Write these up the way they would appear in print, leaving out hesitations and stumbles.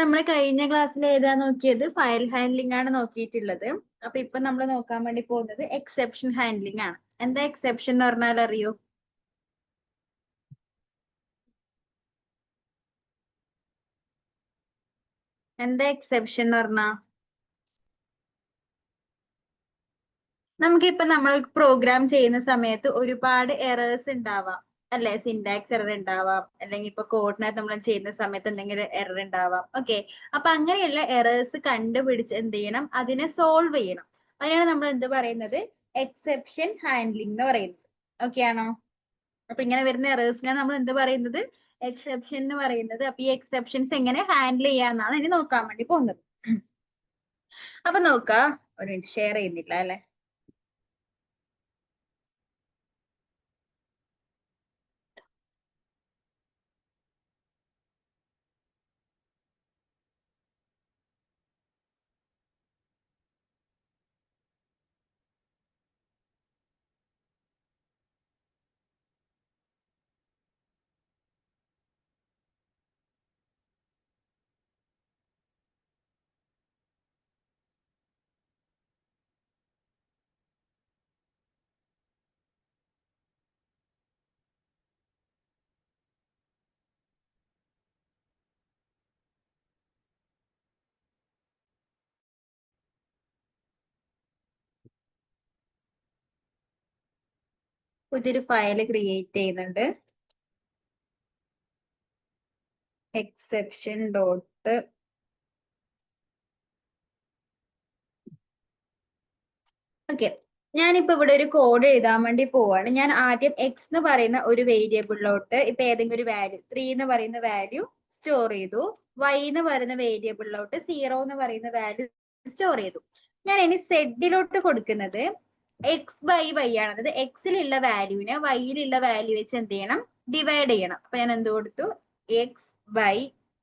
നമ്മൾ കഴിഞ്ഞ ക്ലാസ്സിൽ ഏതാ നോക്കിയത്? ഫയൽ ഹാൻഡ്ലിംഗ് ആണ് നോക്കിയിട്ടുള്ളത്. അപ്പൊ ഇപ്പൊ നമ്മൾ നോക്കാൻ വേണ്ടി പോകുന്നത് എക്സെപ്ഷൻ ഹാൻഡ്ലിംഗ് ആണ്. എന്താ എക്സെപ്ഷൻ എന്ന് പറഞ്ഞാൽ അറിയോ? എന്താ എക്സെപ്ഷൻ എന്ന് പറഞ്ഞാ? നമുക്കിപ്പൊ നമ്മൾ പ്രോഗ്രാം ചെയ്യുന്ന സമയത്ത് ഒരുപാട് എറേഴ്സ് ഉണ്ടാവാം അല്ലെ? സിന്റാക്സ് എറർ ഉണ്ടാവാം, അല്ലെങ്കിൽ ഇപ്പൊ കോഡിനകത്ത് നമ്മൾ ചെയ്യുന്ന സമയത്ത് എന്തെങ്കിലും എറർ ഉണ്ടാവാം. ഓക്കെ, അപ്പൊ അങ്ങനെയുള്ള എറേഴ്സ് കണ്ടുപിടിച്ച് എന്ത് ചെയ്യണം? അതിനെ സോൾവ് ചെയ്യണം. അതിനാണ് നമ്മൾ എന്ത് പറയുന്നത്? എക്സെപ്ഷൻ ഹാൻഡ്ലിംഗ് എന്ന് പറയുന്നത്. ഓക്കെ ആണോ? അപ്പൊ ഇങ്ങനെ വരുന്ന എറേഴ്സിനാണ് നമ്മൾ എന്ത് പറയുന്നത്? എക്സെപ്ഷൻ എന്ന് പറയുന്നത്. അപ്പൊ ഈ എക്സെപ്ഷൻസ് എങ്ങനെ ഹാൻഡിൽ ചെയ്യാന്നാണ് ഇനി നോക്കാൻ വേണ്ടി പോകുന്നത്. അപ്പൊ നോക്ക, ഒരു മിനിറ്റ്, ഷെയർ ചെയ്യുന്നില്ല അല്ലെ? പുതിയൊരു ഫയൽ ക്രിയേറ്റ് ചെയ്യുന്നുണ്ട്. എക്സെപ്ഷൻ ഡോട്ട് ഓക്കെ, ഞാനിപ്പോ ഇവിടെ ഒരു കോഡ് എഴുതാൻ വേണ്ടി പോവാണ്. ഞാൻ ആദ്യം എക്സ് എന്ന് പറയുന്ന ഒരു വേരിയബിളിലോട്ട് ഇപ്പൊ ഏതെങ്കിലും ഒരു വാല്യൂ 3 എന്ന് പറയുന്ന വാല്യൂ സ്റ്റോർ ചെയ്തു. വൈ എന്ന് പറയുന്ന വേരിയബിളിലോട്ട് 0 എന്ന് പറയുന്ന വാല്യൂ സ്റ്റോർ ചെയ്തു. ഞാൻ ഇനി സെഡിലോട്ട് കൊടുക്കുന്നത് എക്സ് ബൈ വൈ ആണ്. അതായത് എക്സിലുള്ള വാല്യൂവിനെ വൈയിലുള്ള വാല്യൂ വെച്ച് എന്ത് ചെയ്യണം? ഡിവൈഡ് ചെയ്യണം. അപ്പൊ ഞാൻ എന്ത് കൊടുത്തു? എക്സ് ബൈ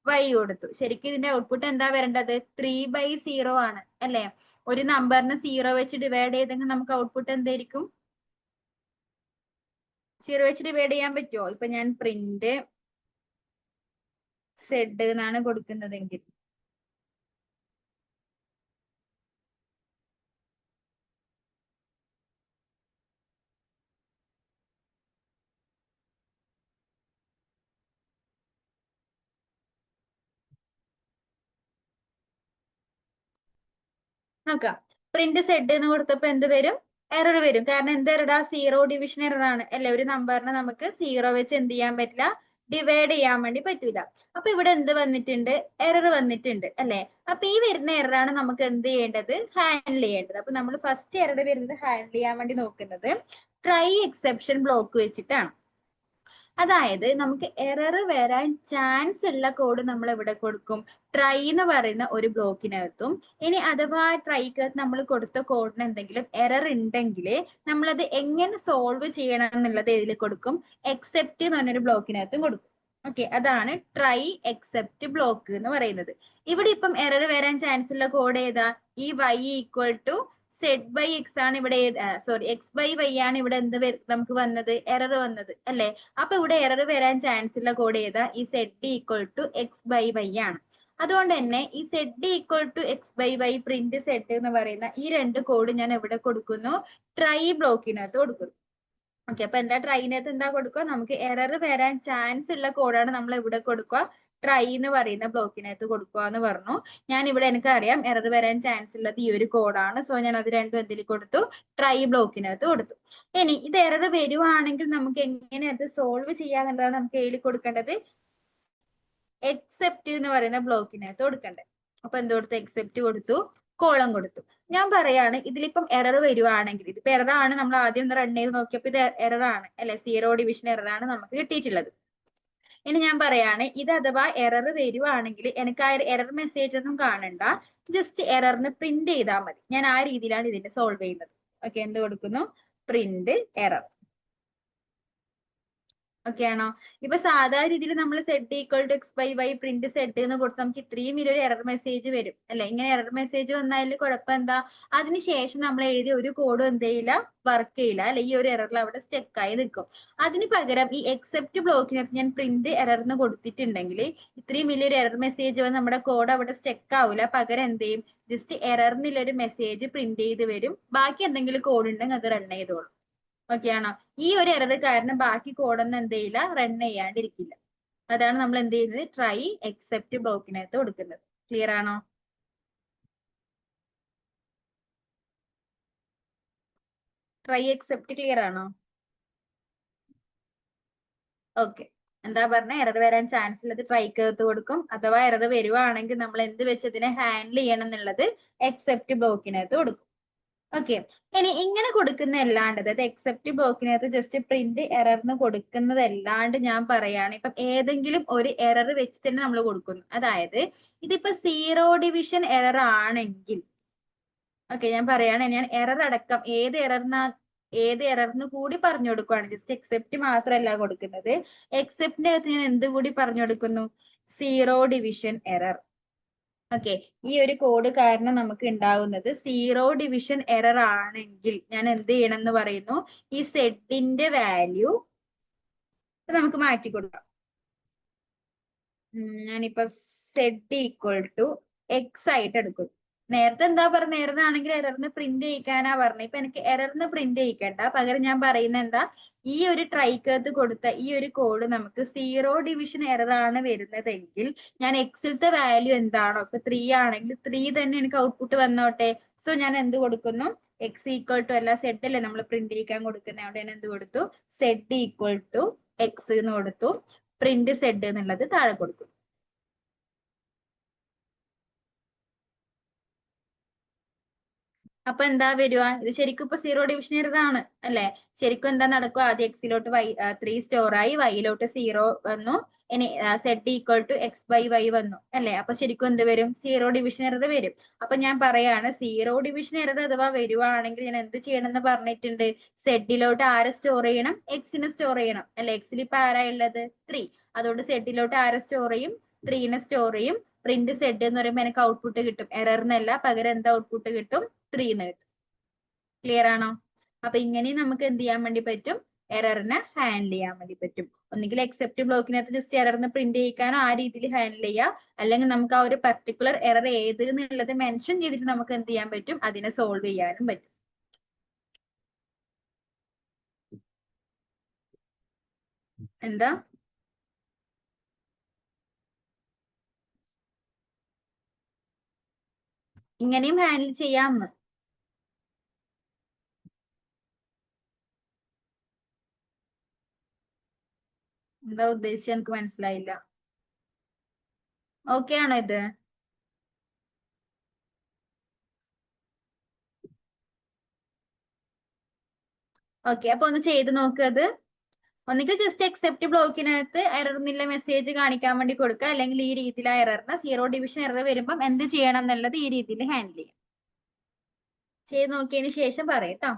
വൈ കൊടുത്തു. ശരിക്കും ഇതിന്റെ ഔട്ട്പുട്ട് എന്താ വരേണ്ടത്? 3/0 ആണ് അല്ലെ? ഒരു നമ്പറിന് 0 വെച്ച് ഡിവൈഡ് ചെയ്തെങ്കിൽ നമുക്ക് ഔട്ട്പുട്ട് എന്തായിരിക്കും? 0 വെച്ച് ഡിവൈഡ് ചെയ്യാൻ പറ്റുമോ? ഇപ്പൊ ഞാൻ പ്രിന്റ് സെഡ് എന്നാണ് കൊടുക്കുന്നതെങ്കിൽ നോക്കാം. പ്രിന്റ് സെഡ് എന്ന് കൊടുത്തപ്പോ എന്ത് വരും? എറർ വരും. കാരണം എന്ത് എററാ? 0 ഡിവിഷൻ എറർ ആണ് അല്ലെ? ഒരു നമ്പറിനെ നമുക്ക് 0 വെച്ച് എന്ത് ചെയ്യാൻ പറ്റില്ല? ഡിവൈഡ് ചെയ്യാൻ വേണ്ടി പറ്റൂല. അപ്പൊ ഇവിടെ എന്ത് വന്നിട്ടുണ്ട്? എറർ വന്നിട്ടുണ്ട് അല്ലെ? അപ്പൊ ഈ വരുന്ന എററാണ് നമുക്ക് എന്ത് ചെയ്യേണ്ടത്? ഹാൻഡിൽ ചെയ്യേണ്ടത്. അപ്പൊ നമ്മൾ ഫസ്റ്റ് എറർ വരുന്നത് ഹാൻഡിൽ ചെയ്യാൻ വേണ്ടി നോക്കുന്നത് ട്രൈ എക്സെപ്ഷൻ ബ്ലോക്ക് വെച്ചിട്ടാണ്. അതായത് നമുക്ക് എറർ വരാൻ ചാൻസ് ഉള്ള കോഡ് നമ്മൾ ഇവിടെ കൊടുക്കും ട്രൈ എന്ന് പറയുന്ന ഒരു ബ്ലോക്കിനകത്തും. ഇനി അഥവാ ട്രൈക്കകത്ത് നമ്മൾ കൊടുത്ത കോഡിന് എന്തെങ്കിലും എറർ ഉണ്ടെങ്കിൽ നമ്മളത് എങ്ങനെ സോൾവ് ചെയ്യണം എന്നുള്ളത് ഇതിൽ കൊടുക്കും. എക്സെപ്റ്റ് എന്ന് പറഞ്ഞൊരു ബ്ലോക്കിനകത്തും കൊടുക്കും. ഓക്കെ, അതാണ് ട്രൈ എക്സെപ്റ്റ് ബ്ലോക്ക് എന്ന് പറയുന്നത്. ഇവിടെ ഇപ്പം എറർ വരാൻ ചാൻസ് ഉള്ള കോഡ് ഏതാ? ഈ y equal to z by x ആണ് ഇവിടെ, സോറി എക്സ് ബൈ വൈ ആണ് ഇവിടെ എന്ത് നമുക്ക് വന്നത്? എറർ വന്നത് അല്ലെ? അപ്പൊ ഇവിടെ എറർ വരാൻ ചാൻസ് ഉള്ള കോഡ് ഏതാ? ഈ z equal to x by y ആണ്. അതുകൊണ്ട് തന്നെ ഈ z equal to x by y print z എന്ന് പറയുന്ന ഈ രണ്ട് കോഡ് ഞാൻ എവിടെ കൊടുക്കുന്നു? ട്രൈ ബ്ലോക്കിനകത്ത് കൊടുക്കുന്നു. ഓക്കെ, അപ്പൊ എന്താ ട്രൈനകത്ത് എന്താ കൊടുക്കുക? നമുക്ക് എറർ വരാൻ ചാൻസ് ഉള്ള കോഡാണ് നമ്മൾ എവിടെ കൊടുക്കുക? ട്രൈ എന്ന് പറയുന്ന ബ്ലോക്കിനകത്ത് കൊടുക്കുക എന്ന് പറഞ്ഞു. ഞാൻ ഇവിടെ എനിക്കറിയാം എറർ വരാൻ ചാൻസ് ഉള്ളത് ഈ ഒരു കോഡാണ്. സോ ഞാൻ അത് രണ്ടും എന്തിൽ കൊടുത്തു? ട്രൈ ബ്ലോക്കിനകത്ത് കൊടുത്തു. ഇനി ഇത് എറർ വരുവാണെങ്കിൽ നമുക്ക് എങ്ങനെ അത് സോൾവ് ചെയ്യാന്നുള്ളതാണ് നമുക്ക് എയിൽ കൊടുക്കേണ്ടത്? എക്സെപ്റ്റ് എന്ന് പറയുന്ന ബ്ലോക്കിനകത്ത് കൊടുക്കണ്ടേ. അപ്പൊ എന്ത് കൊടുത്തു? എക്സെപ്റ്റ് കൊടുത്തു, കോളം കൊടുത്തു. ഞാൻ പറയാണ് ഇതിലിപ്പം എറർ വരുവാണെങ്കിൽ, ഇതിപ്പോ എറർ ആണ്, നമ്മൾ ആദ്യം ഒന്ന് റൺ ചെയ്ത് നോക്കിയപ്പോ ഇത് എറർ ആണ് അല്ലെ? 0 ഡിവിഷൻ എറർ ആണ് നമുക്ക് കിട്ടിയിട്ടുള്ളത്. ഇനി ഞാൻ പറയാണ് ഇത് അഥവാ എറർ വരുവാണെങ്കിൽ എനിക്ക് ആ എറർ മെസ്സേജ് ഒന്നും കാണണ്ട, ജസ്റ്റ് എററിന് പ്രിന്റ് ചെയ്താൽ മതി. ഞാൻ ആ രീതിയിലാണ് ഇതിനെ സോൾവ് ചെയ്യുന്നത്. ഓക്കെ, എന്ത് കൊടുക്കുന്നു? Print error. ഓക്കെ ആണോ? ഇപ്പൊ സാധാരണ രീതിയിൽ നമ്മൾ z equal to x by y print z എന്ന് കൊടുത്ത് നമുക്ക് ഇത്രയും വലിയൊരു എറർ മെസ്സേജ് വരും അല്ലെ? ഇങ്ങനെ എറർ മെസ്സേജ് വന്നതിൽ കുഴപ്പം എന്താ? അതിനുശേഷം നമ്മൾ എഴുതിയ ഒരു കോഡും എന്ത് ചെയ്യില്ല, വർക്ക് ചെയ്യില്ല അല്ലെ? ഈ ഒരു എററിൽ അവിടെ സ്റ്റെക്ക് ആയി നിൽക്കും. അതിന് പകരം ഈ എക്സെപ്റ്റ് ബ്ലോക്കിനകത്ത് ഞാൻ പ്രിന്റ് എറർ എന്ന് കൊടുത്തിട്ടുണ്ടെങ്കിൽ ഇത്രയും വലിയൊരു എറർ മെസ്സേജ് വന്ന് നമ്മുടെ കോഡ് അവിടെ സ്റ്റെക്ക് ആവില്ല. പകരം എന്ത് ചെയ്യും? ജസ്റ്റ് എററിനുള്ളൊരു മെസ്സേജ് പ്രിന്റ് ചെയ്ത് വരും. ബാക്കി എന്തെങ്കിലും കോഡ് ഉണ്ടെങ്കിൽ അത് റൺ ചെയ്തോളും. ഓക്കെ ആണോ? ഈ ഒരു എറർ കാരണം ബാക്കി കോഡൊന്നും എന്ത് ചെയ്യില്ല, റൺ ചെയ്യാണ്ടിരിക്കില്ല. അതാണ് നമ്മൾ എന്ത് ചെയ്യുന്നത്, ട്രൈ എക്സെപ്റ്റ് ബ്ലോക്കിനകത്ത് കൊടുക്കുന്നത്. ക്ലിയർ ആണോ? ട്രൈ എക്സെപ്റ്റ് ക്ലിയർ ആണോ? ഓക്കെ. എന്താ പറഞ്ഞ, എറർ വരാൻ ചാൻസ് ഉള്ളത് ട്രൈക്കകത്ത് കൊടുക്കും. അഥവാ എറർ വരുവാണെങ്കിൽ നമ്മൾ എന്ത് വെച്ച് ഇതിനെ ഹാൻഡിൽ ചെയ്യണം എന്നുള്ളത് എക്സെപ്റ്റ് ബ്ലോക്കിനകത്ത് കൊടുക്കും. ഓക്കെ. ഇനി ഇങ്ങനെ കൊടുക്കുന്ന അല്ലാണ്ട്, അതായത് എക്സെപ്റ്റ് ബ്ലോക്കിനകത്ത് ജസ്റ്റ് പ്രിന്റ് എറർന്ന് കൊടുക്കുന്നതല്ലാണ്ട് ഞാൻ പറയാണ്, ഇപ്പം ഏതെങ്കിലും ഒരു എറർ വെച്ച് തന്നെ നമ്മൾ കൊടുക്കുന്നു. അതായത് ഇതിപ്പോ സീറോ ഡിവിഷൻ എറർ ആണെങ്കിൽ, ഓക്കെ ഞാൻ പറയാണ്, ഞാൻ എറർ അടക്കം ഏത് എറർന്ന് കൂടി പറഞ്ഞു കൊടുക്കുവാണ്. ജസ്റ്റ് എക്സെപ്റ്റ് മാത്രമല്ല കൊടുക്കുന്നത്. എക്സെപ്റ്റിന്റെ അകത്ത് ഞാൻ എന്ത് കൂടി പറഞ്ഞു കൊടുക്കുന്നു? Zero division error. ഓക്കെ. ഈ ഒരു കോഡ് കാരണം നമുക്ക് ഉണ്ടാവുന്നത് സീറോ ഡിവിഷൻ എറർ ആണെങ്കിൽ ഞാൻ എന്ത് ചെയ്യണം എന്ന് പറയുന്നു? ഈ സെഡിന്റെ വാല്യൂ നമുക്ക് മാറ്റി കൊടുക്കാം. ഞാനിപ്പോ സെഡ് ഈക്വൽ ടു എക്സ് ആയിട്ട് എടുക്കും. നേരത്തെ എന്താ പറഞ്ഞ, എററാണെങ്കിൽ എററിന് പ്രിന്റ് ചെയ്യിക്കാനാ പറഞ്ഞത്. ഇപ്പൊ എനിക്ക് എററിന് പ്രിന്റ് ചെയ്യിക്കണ്ട, പകരം ഞാൻ പറയുന്ന എന്താ, ഈ ഒരു ട്രൈക്കകത്ത് കൊടുത്ത ഈ ഒരു കോഡ് നമുക്ക് സീറോ ഡിവിഷൻ എറർ ആണ് വരുന്നതെങ്കിൽ ഞാൻ എക്സിലത്തെ വാല്യൂ എന്താണോ, ഇപ്പൊ 3 ആണെങ്കിൽ 3 തന്നെ എനിക്ക് ഔട്ട്പുട്ട് വന്നോട്ടെ. സോ ഞാൻ എന്ത് കൊടുക്കുന്നു? എക്സ് ഈക്വൽ ടു, അല്ല സെഡ് അല്ലേ നമ്മൾ പ്രിന്റ് ചെയ്യിക്കാൻ കൊടുക്കുന്നത്, അവിടെ ഞാൻ എന്ത് കൊടുത്തു? സെഡ് ഈക്വൽ ടു എക്സ് എന്ന് കൊടുത്തു. പ്രിന്റ് സെഡ് എന്നുള്ളത് താഴെ കൊടുക്കും. അപ്പൊ എന്താ വരുക? ഇത് ശരിക്കും ഇപ്പൊ സീറോ ഡിവിഷൻ എററാണ് അല്ലെ? ശരിക്കും എന്താ നടക്കുക? ആദ്യം എക്സിലോട്ട് 3 സ്റ്റോർ ആയി, വൈയിലോട്ട് 0 വന്നു. ഇനി z equal to x by y വന്നു അല്ലെ? അപ്പൊ ശരിക്കും എന്ത് വരും? സീറോ ഡിവിഷൻ എറർ വരും. അപ്പൊ ഞാൻ പറയാണ്, സീറോ ഡിവിഷൻ എറർ അഥവാ വരുവാണെങ്കിൽ ഞാൻ എന്ത് ചെയ്യണം എന്ന് പറഞ്ഞിട്ടുണ്ട്? സെഡിലോട്ട് ആരെ സ്റ്റോർ ചെയ്യണം? എക്സിനെ സ്റ്റോർ ചെയ്യണം അല്ലെ? എക്സിൽ ഇപ്പൊ ആരാ ഉള്ളത്? 3. അതുകൊണ്ട് സെഡിലോട്ട് ആരെ സ്റ്റോർ ചെയ്യും? 3നെ സ്റ്റോർ ചെയ്യും. പ്രിന്റ് സെഡ് എന്ന് പറയുമ്പോൾ എനിക്ക് ഔട്ട്പുട്ട് കിട്ടും, എററിനല്ല, പകരം എന്താ ഔട്ട്പുട്ട് കിട്ടും? 3 എന്ന് കിട്ടും. ക്ലിയർ ആണോ? അപ്പൊ ഇങ്ങനെ നമുക്ക് എന്ത് ചെയ്യാൻ വേണ്ടി പറ്റും? എററിനെ ഹാൻഡിൽ ചെയ്യാൻ വേണ്ടി പറ്റും. ഒന്നുകിൽ എക്സെപ്റ്റ് ബ്ലോക്കിനകത്ത് ജസ്റ്റ് എററിന് പ്രിന്റ് ചെയ്യിക്കാനോ ആ രീതിയിൽ ഹാൻഡിൽ ചെയ്യാം. അല്ലെങ്കിൽ നമുക്ക് ആ ഒരു പർട്ടിക്കുലർ എറർ ഏത് എന്നുള്ളത് മെൻഷൻ ചെയ്തിട്ട് നമുക്ക് എന്ത് ചെയ്യാൻ പറ്റും? അതിനെ സോൾവ് ചെയ്യാനും പറ്റും. എന്താ? ഇങ്ങനെയും ഹാൻഡിൽ ചെയ്യാം. എന്താ ഉദ്ദേശിച്ചത് എനിക്ക് മനസ്സിലായില്ല. ഓക്കെ ആണോ ഇത്? ഓക്കെ, അപ്പൊ ഒന്ന് ചെയ്ത് നോക്ക്. ഒന്നുകിൽ ജസ്റ്റ് എക്സെപ്റ്റ് ബ്ലോക്കിനകത്ത് എറർ എന്നുള്ള മെസ്സേജ് കാണിക്കാൻ വേണ്ടി കൊടുക്കുക, അല്ലെങ്കിൽ ഈ രീതിയിൽ ആ എററിന് സീറോ ഡിവിഷൻ എറർ വരുമ്പോൾ എന്ത് ചെയ്യണം എന്നുള്ളത് ഈ രീതിയിൽ ഹാൻഡിൽ ചെയ്യാം. ചെയ്ത് നോക്കിയതിന് ശേഷം പറയട്ടോ.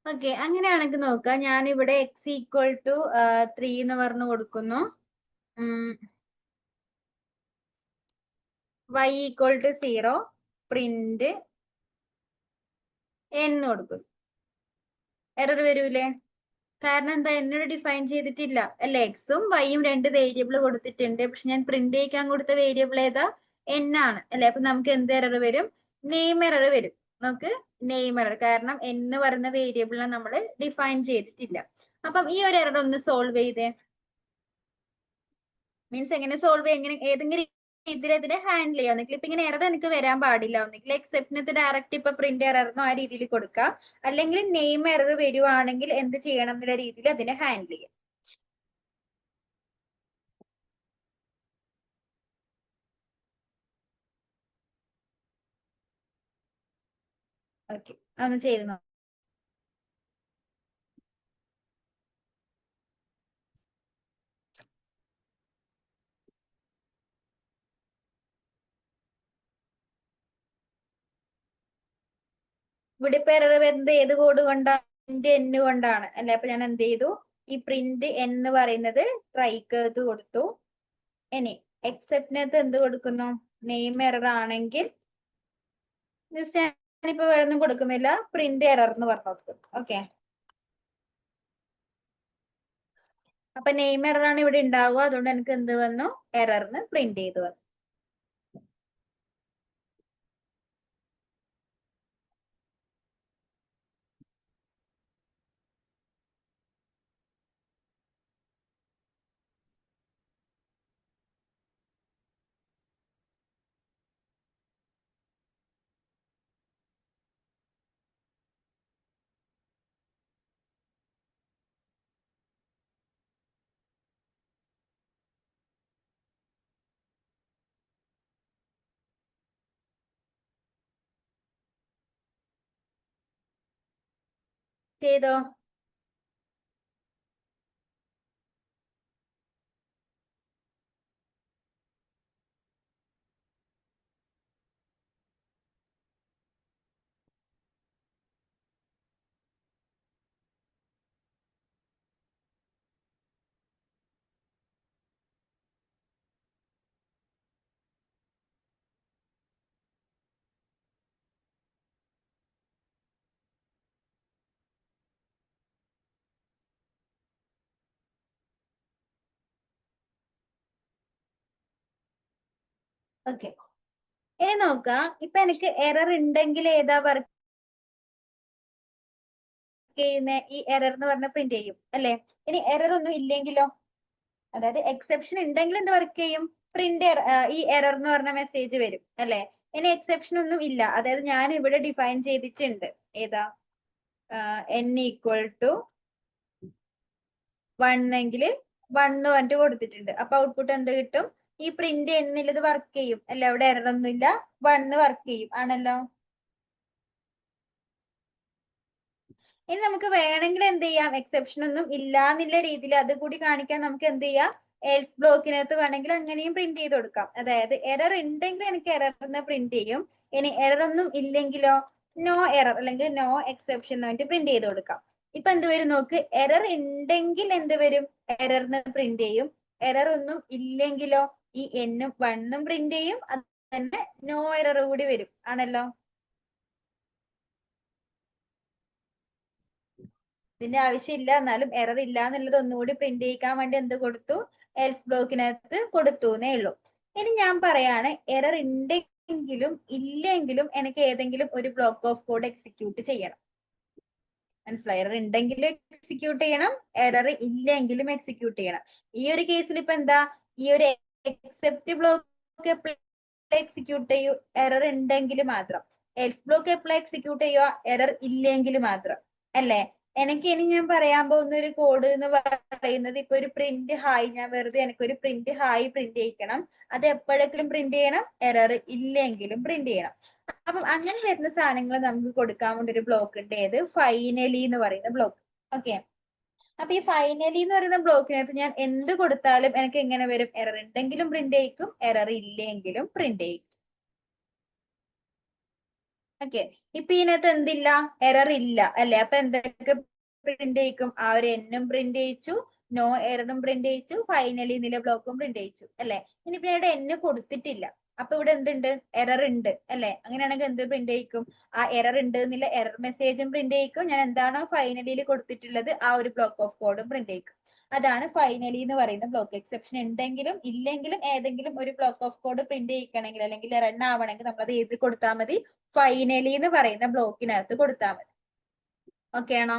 ഓക്കെ, അങ്ങനെയാണെങ്കിൽ നോക്കാം. ഞാൻ ഇവിടെ x ഈക്വൽ ടു 3 എന്ന് പറഞ്ഞു കൊടുക്കുന്നു. y ഈക്വൽ ടു 0 പ്രിന്റ് എന്ന് കൊടുക്കുന്നു. എറർ വരൂലേ? കാരണം എന്താ, എന്നോട് ഡിഫൈൻ ചെയ്തിട്ടില്ല അല്ലെ. എക്സും വൈയും രണ്ട് വേരിയബിൾ കൊടുത്തിട്ടുണ്ട്. പക്ഷെ ഞാൻ പ്രിന്റ് ചെയ്യിക്കാൻ കൊടുത്ത വേരിയബിൾ ഏതാ? n ആണ് അല്ലെ. അപ്പൊ നമുക്ക് എന്ത് എറർ വരും? നെയിം എറർ വരും. നമുക്ക് നെയിം എറർ, കാരണം എന്ന് പറയുന്ന വേരിയബിളിനെ നമ്മൾ ഡിഫൈൻ ചെയ്തിട്ടില്ല. അപ്പം ഈ ഒരു എറർ ഒന്ന് സോൾവ് ചെയ്തേ. മീൻസ് എങ്ങനെ സോൾവ് ചെയ്യാം, എങ്ങനെ ഏതെങ്കിലും രീതിയിൽ ഇതിനെ ഹാൻഡിൽ ചെയ്യാം. ഒന്നെങ്കിൽ ഇപ്പൊ ഇങ്ങനെ എറർ എനിക്ക് വരാൻ പാടില്ല, ഒന്നെങ്കിൽ എക്സെപ്റ്റിനകത്ത് ഡയറക്റ്റ് ഇപ്പൊ പ്രിന്റ് എറർന്നോ ആ രീതിയിൽ കൊടുക്കാം, അല്ലെങ്കിൽ നെയിം എറർ വരുവാണെങ്കിൽ എന്ത് ചെയ്യണം എന്നുള്ള രീതിയിൽ അതിനെ ഹാൻഡിൽ ചെയ്യാം. ഓക്കെ, അതൊന്ന് ചെയ്ത് നോക്കാം. ഇവിടെ ഇപ്പൊ എറർ വരുന്നത് ഏത് കോഡ് കൊണ്ടാണ്? പ്രിന്റ് n കൊണ്ടാണ് അല്ലെ. അപ്പൊ ഞാൻ എന്ത് ചെയ്തു, ഈ പ്രിന്റ് n എന്ന് പറയുന്നത് ട്രൈക്കകത്ത് കൊടുത്തു. ഇനി എക്സെപ്റ്റിനകത്ത് എന്ത് കൊടുക്കുന്നു? നെയിം എറർ ആണെങ്കിൽ ജസ്റ്റ് ഞാനിപ്പോ വേറൊന്നും കൊടുക്കുന്നില്ല, പ്രിന്റ് എറർ എന്ന് പറഞ്ഞു കൊടുക്കുന്നു. ഓക്കെ, അപ്പൊ നെയിം എറർ ആണ് ഇവിടെ ഉണ്ടാവുക. അതുകൊണ്ട് എനിക്ക് എന്ത് വന്നു? എററിന് പ്രിന്റ് ചെയ്ത് വന്നു. ചെയ്തോ? ഓക്കെ, ഇനി നോക്കാം. ഇപ്പൊ എനിക്ക് എറർ ഉണ്ടെങ്കിൽ ഏതാ വർക്ക് ചെയ്യുന്ന? ഈ എറർ എന്ന് പറഞ്ഞ പ്രിന്റ് ചെയ്യും അല്ലെ. ഇനി എറർ ഒന്നും ഇല്ലെങ്കിലോ? അതായത് എക്സെപ്ഷൻ ഉണ്ടെങ്കിൽ എന്ത് വർക്ക് ചെയ്യും? പ്രിന്റ് ഈ എറർ എന്ന് പറഞ്ഞ മെസ്സേജ് വരും അല്ലെ. ഇനി എക്സെപ്ഷൻ ഒന്നും ഇല്ല, അതായത് ഞാൻ ഇവിടെ ഡിഫൈൻ ചെയ്തിട്ടുണ്ട് ഏതാ, n ഈക്വൽ ടു 1 എങ്കിൽ 1 പറഞ്ഞിട്ട് കൊടുത്തിട്ടുണ്ട്. അപ്പൊ ഔട്ട്പുട്ട് എന്ത് കിട്ടും? ഈ പ്രിന്റ് എന്നുള്ളത് വർക്ക് ചെയ്യും അല്ലെ. അവിടെ എറർ ഒന്നും ഇല്ല, 1 വർക്ക് ചെയ്യും ആണല്ലോ. ഇനി നമുക്ക് വേണമെങ്കിൽ എന്ത് ചെയ്യാം, എക്സെപ്ഷൻ ഒന്നും ഇല്ല എന്നുള്ള രീതിയിൽ അത് കൂടി കാണിക്കാൻ നമുക്ക് എന്ത് ചെയ്യാം, എൽസ് ബ്ലോക്കിനകത്ത് വേണമെങ്കിൽ അങ്ങനെയും പ്രിന്റ് ചെയ്ത് കൊടുക്കാം. അതായത് എറർ ഉണ്ടെങ്കിൽ എനിക്ക് എറർ എന്ന് പ്രിന്റ് ചെയ്യും. ഇനി എറർ ഒന്നും ഇല്ലെങ്കിലോ നോ എറർ അല്ലെങ്കിൽ നോ എക്സെപ്ഷൻ എന്ന് പറഞ്ഞിട്ട് പ്രിന്റ് ചെയ്ത് കൊടുക്കാം. ഇപ്പൊ എന്ത് വരും നോക്ക്, എറർ ഉണ്ടെങ്കിൽ എന്ത് വരും? എറർന്ന് പ്രിന്റ് ചെയ്യും. എറർ ഒന്നും ഇല്ലെങ്കിലോ ഈ എന്നും 1 പ്രിന്റ് ചെയ്യും. അത് തന്നെ നോ എറർ കൂടി വരും ആണല്ലോ. ഇതിന്റെ ആവശ്യമില്ല, എന്നാലും എറർ ഇല്ല എന്നുള്ളത് ഒന്നുകൂടി പ്രിന്റ് ചെയ്യിക്കാൻ വേണ്ടി എന്ത് കൊടുത്തു? എൽസ് ബ്ലോക്കിനകത്ത് കൊടുത്തു എന്നേ ഉള്ളൂ. ഇനി ഞാൻ പറയാണ്, എറർ ഉണ്ടെങ്കിലും ഇല്ലെങ്കിലും എനിക്ക് ഏതെങ്കിലും ഒരു ബ്ലോക്ക് ഓഫ് കോഡ് എക്സിക്യൂട്ട് ചെയ്യണം. മനസ്സിലായി? എറർ ഉണ്ടെങ്കിലും എക്സിക്യൂട്ട് ചെയ്യണം, എറർ ഇല്ലെങ്കിലും എക്സിക്യൂട്ട് ചെയ്യണം. ഈ ഒരു കേസിൽ ഇപ്പൊ എന്താ, ഈ ഒരു എക്സെപ്റ്റ് ബ്ലോക്ക് എക്സിക്യൂട്ട് ചെയ്യൂ എറർ ഉണ്ടെങ്കിൽ മാത്രം, എൽസ് ബ്ലോക്ക് എപ്പോഴും എക്സിക്യൂട്ട് ചെയ്യുക എറർ ഇല്ലെങ്കിൽ മാത്രം അല്ലേ. എനിക്ക് ഇനി ഞാൻ പറയാൻ പോകുന്ന ഒരു കോഡ് എന്ന് പറയുന്നത് ഇപ്പൊ ഒരു പ്രിന്റ് ഹായ്, ഞാൻ വെറുതെ എനിക്കൊരു പ്രിന്റ് ഹായ് പ്രിന്റ് ചെയ്യിക്കണം. അത് എപ്പോഴെങ്കിലും പ്രിന്റ് ചെയ്യണം, എറർ ഇല്ലെങ്കിലും പ്രിന്റ് ചെയ്യണം. അപ്പം അങ്ങനെ വരുന്ന സാധനങ്ങൾ നമുക്ക് കൊടുക്കാൻ വേണ്ടി ഒരു ബ്ലോക്ക് ഉണ്ട്, ഏത് ഫൈനലി എന്ന് പറയുന്ന ബ്ലോക്ക്. ഓക്കെ, അപ്പൊ ഈ ഫൈനലി എന്ന് പറയുന്ന ബ്ലോക്കിനകത്ത് ഞാൻ എന്ത് കൊടുത്താലും എനിക്ക് എങ്ങനെ വരും? എറർ ഉണ്ടെങ്കിലും പ്രിന്റ് ചെയ്യിക്കും, എറർ ഇല്ലെങ്കിലും പ്രിന്റ് ചെയ്യും. ഓക്കെ, ഇപ്പൊ ഇതിനകത്ത് എന്തില്ല, എറർ ഇല്ല അല്ലെ? അപ്പൊ എന്തൊക്കെ പ്രിന്റ് ചെയ്യിക്കും? ആ ഒരു എന്നും പ്രിന്റ് ചെയ്യിച്ചു, നോ എററും പ്രിന്റ് ചെയ്യിച്ചു, ഫൈനലി നില ബ്ലോക്കും പ്രിന്റ് ചെയ്യിച്ചു അല്ലെ? ഇനിയിപ്പോ ഇവിടെ എന്നെ കൊടുത്തിട്ടില്ല, അപ്പൊ ഇവിടെ എന്തുണ്ട്? എറർ ഉണ്ട് അല്ലെ? അങ്ങനെയാണെങ്കിൽ എന്ത് പ്രിന്റ് ചെയ്യിക്കും? ആ എറർ ഉണ്ട് എന്നുള്ള എറർ മെസ്സേജും പ്രിന്റ് ചെയ്യിക്കും. ഞാൻ എന്താണോ ഫൈനലിയിൽ കൊടുത്തിട്ടുള്ളത് ആ ഒരു ബ്ലോക്ക് ഓഫ് കോഡും പ്രിന്റ് ചെയ്യിക്കും. അതാണ് ഫൈനലി എന്ന് പറയുന്ന ബ്ലോക്ക്. എക്സെപ്ഷൻ ഉണ്ടെങ്കിലും ഇല്ലെങ്കിലും ഏതെങ്കിലും ഒരു ബ്ലോക്ക് ഓഫ് കോഡ് പ്രിന്റ് ചെയ്യിക്കണമെങ്കിൽ അല്ലെങ്കിൽ റൺ ആവണമെങ്കിൽ നമ്മൾ അത് എഴുതി കൊടുത്താൽ മതി, ഫൈനലി എന്ന് പറയുന്ന ബ്ലോക്കിനകത്ത് കൊടുത്താൽ മതി. ഓക്കെ ആണോ?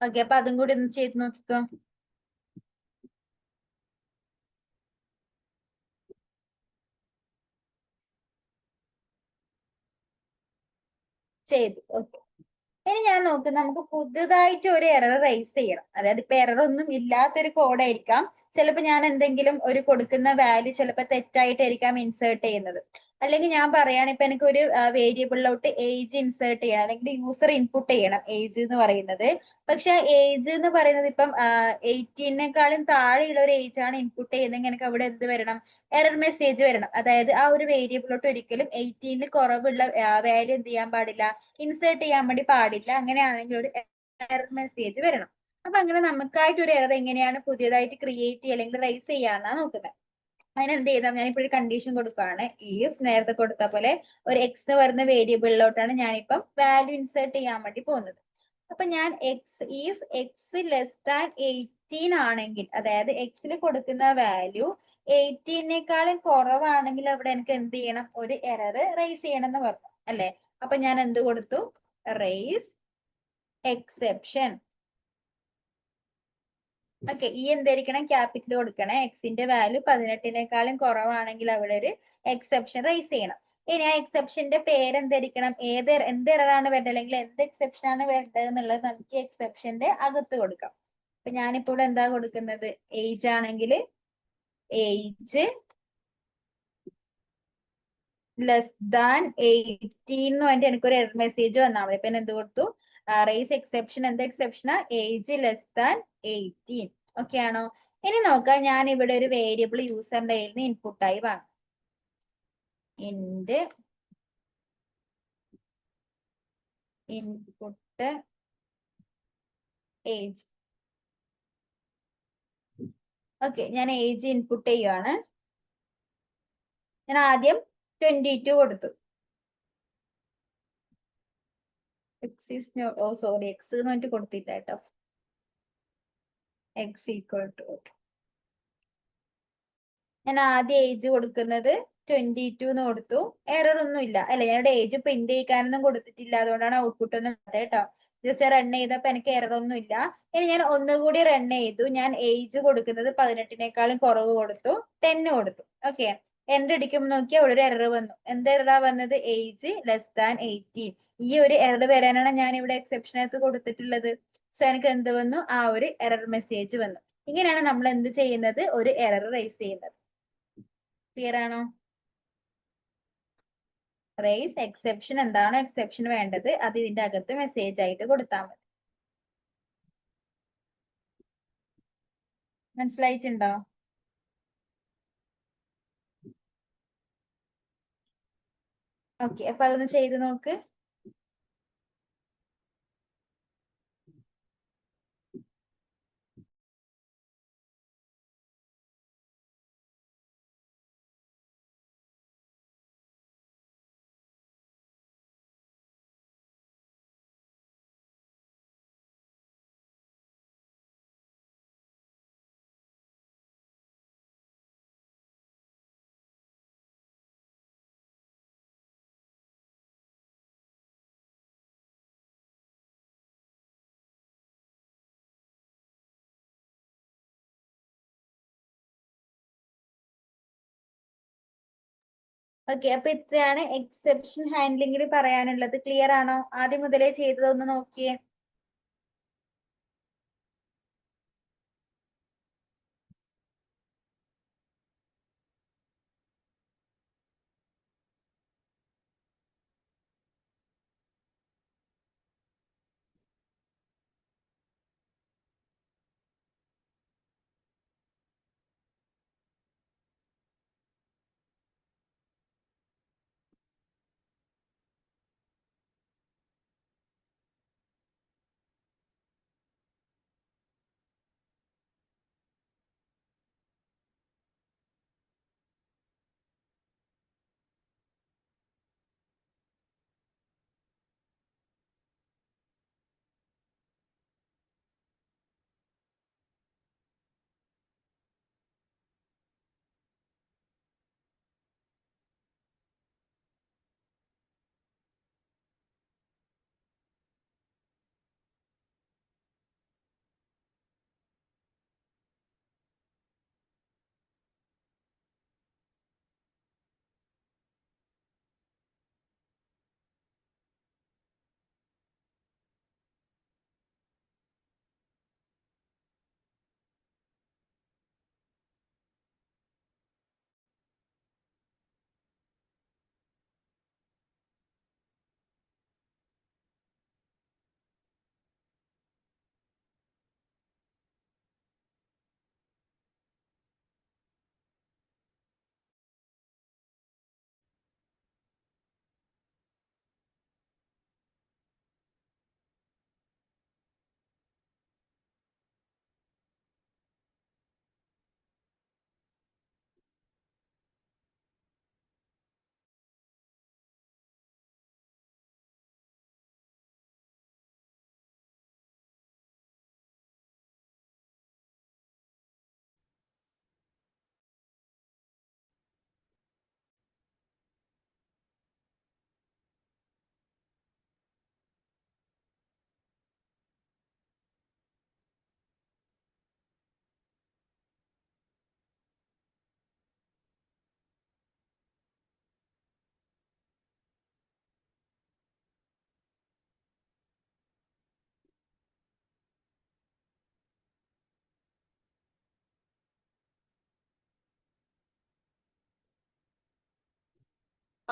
ഓക്കെ, അപ്പൊ അതും കൂടി ഒന്ന് ചെയ്ത് നോക്കിക്കോ. ചെയ്തു. ഓക്കെ, ഇനി ഞാൻ നോക്ക്, നമുക്ക് പുതുതായിട്ട് ഒരു എറർ റൈസ് ചെയ്യണം. അതായത് ഇപ്പൊ എറർ ഒന്നും ഇല്ലാത്തൊരു കോഡായിരിക്കാം, ചിലപ്പോൾ ഞാൻ എന്തെങ്കിലും ഒരു കൊടുക്കുന്ന വാല്യൂ ചിലപ്പോൾ തെറ്റായിട്ടായിരിക്കാം ഇൻസേർട്ട് ചെയ്യുന്നത്. അല്ലെങ്കിൽ ഞാൻ പറയുകയാണ് ഇപ്പൊ എനിക്ക് ഒരു വേരിയബിളിലോട്ട് ഏജ് ഇൻസേർട്ട് ചെയ്യണം, അല്ലെങ്കിൽ യൂസർ ഇൻപുട്ട് ചെയ്യണം ഏജ് എന്ന് പറയുന്നത്. പക്ഷെ ഏജ് എന്ന് പറയുന്നത് ഇപ്പം 18നേക്കാളും താഴെയുള്ള ഒരു ഏജ് ആണ് ഇൻപുട്ട് ചെയ്യുന്നതെങ്കിൽ എനിക്ക് അവിടെ എന്ത് വരണം? എറർ മെസ്സേജ് വരണം. അതായത് ആ ഒരു വേരിയബിളിലോട്ട് ഒരിക്കലും 18ൽ കുറവുള്ള വാല്യൂ എന്ത് ചെയ്യാൻ പാടില്ല, ഇൻസേർട്ട് ചെയ്യാൻ വേണ്ടി പാടില്ല. അങ്ങനെയാണെങ്കിൽ ഒരു എറർ മെസ്സേജ് വരണം. അപ്പൊ അങ്ങനെ നമുക്കായിട്ട് ഒരു എറർ എങ്ങനെയാണ് പുതിയതായിട്ട് ക്രിയേറ്റ് ചെയ്യുക അല്ലെങ്കിൽ റൈസ് ചെയ്യാന്നാ നോക്കുന്നത്. അതിന് എന്ത് ചെയ്താൽ, ഞാനിപ്പോ ഒരു കണ്ടീഷൻ കൊടുക്കുകയാണ്. ഇഫ് നേരത്തെ കൊടുത്ത പോലെ ഒരു എക്സ് വരുന്ന വേരിയബിളിലോട്ടാണ് ഞാനിപ്പം വാല്യൂ ഇൻസേർട്ട് ചെയ്യാൻ വേണ്ടി പോകുന്നത്. അപ്പൊ ഞാൻ ഇഫ് എക്സ് ലെസ് ദാൻ 18 ആണെങ്കിൽ, അതായത് എക്സിൽ കൊടുക്കുന്ന വാല്യൂ 18നേക്കാളും കുറവാണെങ്കിൽ അവിടെ എനിക്ക് എന്ത് ചെയ്യണം? ഒരു എറർ റൈസ് ചെയ്യണം എന്ന് പറഞ്ഞു അല്ലെ? അപ്പൊ ഞാൻ എന്ത് കൊടുത്തു? Raise exception. ഓക്കെ, ഈ എന്തായിരിക്കണം? ക്യാപിറ്റൽ കൊടുക്കണേ. എക്സിന്റെ വാല്യൂ 18നേക്കാളും കുറവാണെങ്കിൽ അവിടെ ഒരു എക്സെപ്ഷൻ റൈസ് ചെയ്യണം. ഇനി ആ എക്സെപ്ഷന്റെ പേര് എന്തായിരിക്കണം? എന്ത് എററാണ് വേണ്ടത് അല്ലെങ്കിൽ എന്ത് എക്സെപ്ഷൻ ആണ് വേണ്ടത് എന്നുള്ളത് നമുക്ക് എക്സെപ്ഷന്റെ അകത്ത് കൊടുക്കാം. അപ്പൊ ഞാനിപ്പോ ഇവിടെ എന്താ കൊടുക്കുന്നത്? ഏജ് ആണെങ്കിൽ ഏജ് ലെസ് ദാൻ 18 എന്ന് വേണ്ടി എനിക്കൊരു എറർ മെസ്സേജ് വന്നാൽ മതി. ഇപ്പൊ എന്ത് കൊടുത്തു? Raise exception. എന്ത് എക്സെപ്ഷനാ? Age less than 18. ഓക്കെ ആണോ? ഇനി നോക്കാം, ഞാൻ ഇവിടെ ഒരു വേരിയബിൾ യൂസറിന്റെ കയ്യിൽ നിന്ന് ഇൻപുട്ടായി വാങ്ങാം. Int input age. ഓക്കെ, ഞാൻ ഏജ് ഇൻപുട്ട് ചെയ്യുവാണ്. ഞാൻ ആദ്യം 22 കൊടുത്തു. X is not, oh sorry, x എന്ന് പറഞ്ഞിട്ട് കൊടുത്തില്ല കേട്ടോ. എക്സ് ഈക്വൽ ടു, ഞാൻ ആദ്യം ഏജ് കൊടുക്കുന്നത് 22 എന്ന് കൊടുത്തു. എറർ ഒന്നും ഇല്ല അല്ലെ? ഞങ്ങളുടെ ഏജ് പ്രിന്റ് ചെയ്യിക്കാനൊന്നും കൊടുത്തിട്ടില്ല, അതുകൊണ്ടാണ് ഔട്ട്പുട്ട് ഒന്നും കേട്ടോ. ജസ്റ്റ് റൺ ചെയ്തപ്പോ എനിക്ക് എറർ ഒന്നും ഇല്ല. ഇനി ഞാൻ ഒന്നുകൂടി റൺ ചെയ്തു. ഞാൻ ഏജ് കൊടുക്കുന്നത് 18നേക്കാളും കുറവ് കൊടുത്തു, 10 കൊടുത്തു. ഓക്കെ, എന്റെ അടിക്കുമ്പോൾ നോക്കിയാൽ അവിടെ ഒരു എറർ വന്നു. എന്ത് എററാ വന്നത്? Age less than 18. ഈ ഒരു എറർ വരാനാണ് ഞാൻ ഇവിടെ എക്സെപ്ഷനകത്ത് കൊടുത്തിട്ടുള്ളത്. സോ എനിക്ക് എന്ത് വന്നു? ആ ഒരു എറർ മെസ്സേജ് വന്നു. ഇങ്ങനെയാണ് നമ്മൾ എന്ത് ചെയ്യുന്നത്? ഒരു എറർ റൈസ് ചെയ്യുന്നത്. ക്ലിയർ ആണോ? Raise exception. എന്താണോ എക്സെപ്ഷൻ വേണ്ടത് അത് ഇതിന്റെ അകത്ത് മെസ്സേജ് ആയിട്ട് കൊടുത്താൽ മതി. മനസ്സിലായിട്ടുണ്ടോ? ഓക്കെ, അപ്പൊ അതൊന്ന് ചെയ്ത് നോക്ക്. ഓക്കെ, അപ്പൊ ഇത്രയാണ് എക്സെപ്ഷൻ ഹാൻഡ്ലിംഗിൽ പറയാനുള്ളത്. ക്ലിയർ ആണോ? ആദ്യം മുതലേ ചെയ്തതൊന്ന് നോക്കിയേ.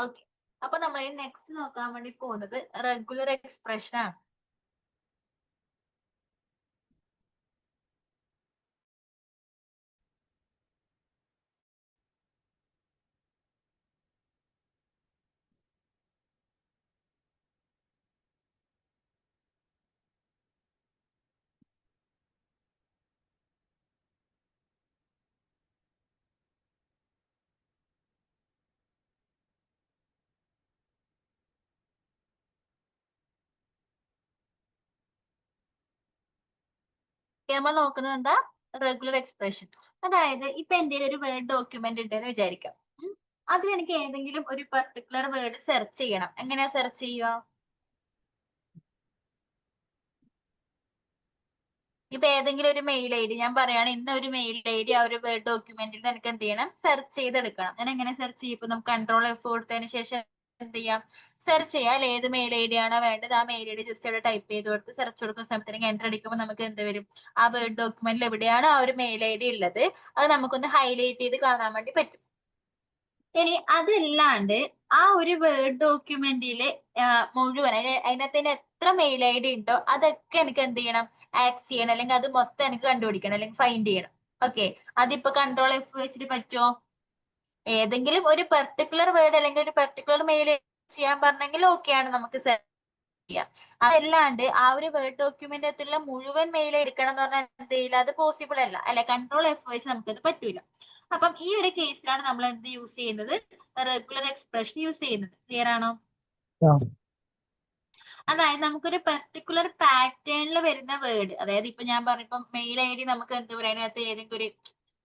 ഓക്കെ, അപ്പൊ നമ്മൾ നെക്സ്റ്റ് നോക്കാൻ വേണ്ടി പോകുന്നത് റെഗുലർ എക്സ്പ്രഷൻ ആണ്. നമ്മൾ നോക്കുന്നത് എന്താ? Regular expression. അതായത് ഇപ്പൊ എന്തെങ്കിലും ഒരു വേർഡ് ഡോക്യുമെന്റ് ഉണ്ടെന്ന് വിചാരിക്കാം. അതിൽ എനിക്ക് ഏതെങ്കിലും ഒരു പെർട്ടിക്കുലർ വേർഡ് സെർച്ച് ചെയ്യണം. എങ്ങനെയാ സെർച്ച് ചെയ്യുക? ഇപ്പൊ ഏതെങ്കിലും ഒരു മെയിൽ ഐ ഡി ഞാൻ പറയാണ്, ഇന്ന ഒരു മെയിൽ ഐ ഡി ആ ഒരു വേർഡ് ഡോക്യുമെന്റിൽ എനിക്ക് എന്ത് ചെയ്യണം? സെർച്ച് ചെയ്തെടുക്കണം. ഞാൻ എങ്ങനെ സെർച്ച് ചെയ്യും? ഇപ്പൊ നമുക്ക് കൺട്രോൾ F കൊടുത്തതിന് ശേഷം എന്ത് ചെയ്യാം? സെർച്ച് ചെയ്യാം. അല്ലെ ഏത് മെയിൽ ഐ ഡി ആണോ വേണ്ടത് ആ മെയിൽ ഐ ഡി ജസ്റ്റ് അവിടെ ടൈപ്പ് ചെയ്ത് കൊടുത്ത് സെർച്ച് കൊടുക്കുന്ന സമയത്തേക്ക് എൻ്റർ അടിക്കുമ്പോൾ നമുക്ക് എന്ത് വരും? ആ വേർഡ് ഡോക്യുമെന്റിൽ എവിടെയാണ് ആ ഒരു മെയിൽ ഐ ഡി ഉള്ളത് അത് നമുക്കൊന്ന് ഹൈലൈറ്റ് ചെയ്ത് കാണാൻ വേണ്ടി പറ്റും. ഇനി അതല്ലാണ്ട് ആ ഒരു വേർഡ് ഡോക്യുമെന്റില് മുഴുവൻ അതിനകത്ത് എത്ര മെയിൽ ഐ ഡി ഉണ്ടോ അതൊക്കെ എനിക്ക് എന്ത് ചെയ്യണം? ആക്സ് ചെയ്യണം, അല്ലെങ്കിൽ അത് മൊത്തം എനിക്ക് കണ്ടുപിടിക്കണം, അല്ലെങ്കിൽ ഫൈൻഡ് ചെയ്യണം. ഓക്കെ, അതിപ്പോ കൺട്രോൾ F വെച്ചിട്ട് പറ്റുമോ? ഏതെങ്കിലും ഒരു പെർട്ടിക്കുലർ വേർഡ് അല്ലെങ്കിൽ ഒരു പെർട്ടിക്കുലർ മെയിൽ ചെയ്യാൻ പറഞ്ഞെങ്കിൽ ഓക്കെയാണ്, നമുക്ക് ചെയ്യാം. അതല്ലാണ്ട് ആ ഒരു വേർഡ് ഡോക്യുമെന്റ് അകത്തുള്ള മുഴുവൻ മെയിൽ എടുക്കണം എന്ന് പറഞ്ഞാൽ എന്ത് ചെയ്യില്ല, അത് പോസിബിൾ അല്ല. അല്ലെ, കൺട്രോൾ F വെച്ച് നമുക്കത് പറ്റൂല. അപ്പം ഈ ഒരു കേസിലാണ് നമ്മൾ എന്ത് യൂസ് ചെയ്യുന്നത്? റെഗുലർ എക്സ്പ്രഷൻ യൂസ് ചെയ്യുന്നത്. ക്ലിയർ ആണോ? അതായത് നമുക്കൊരു പെർട്ടിക്കുലർ പാറ്റേണിൽ വരുന്ന വേർഡ്, അതായത് ഇപ്പൊ ഞാൻ പറഞ്ഞ മെയിൽ ഐ ഡി നമുക്ക് എന്ത് പറയാം, അതിനകത്ത് ഏതെങ്കിലും ഒരു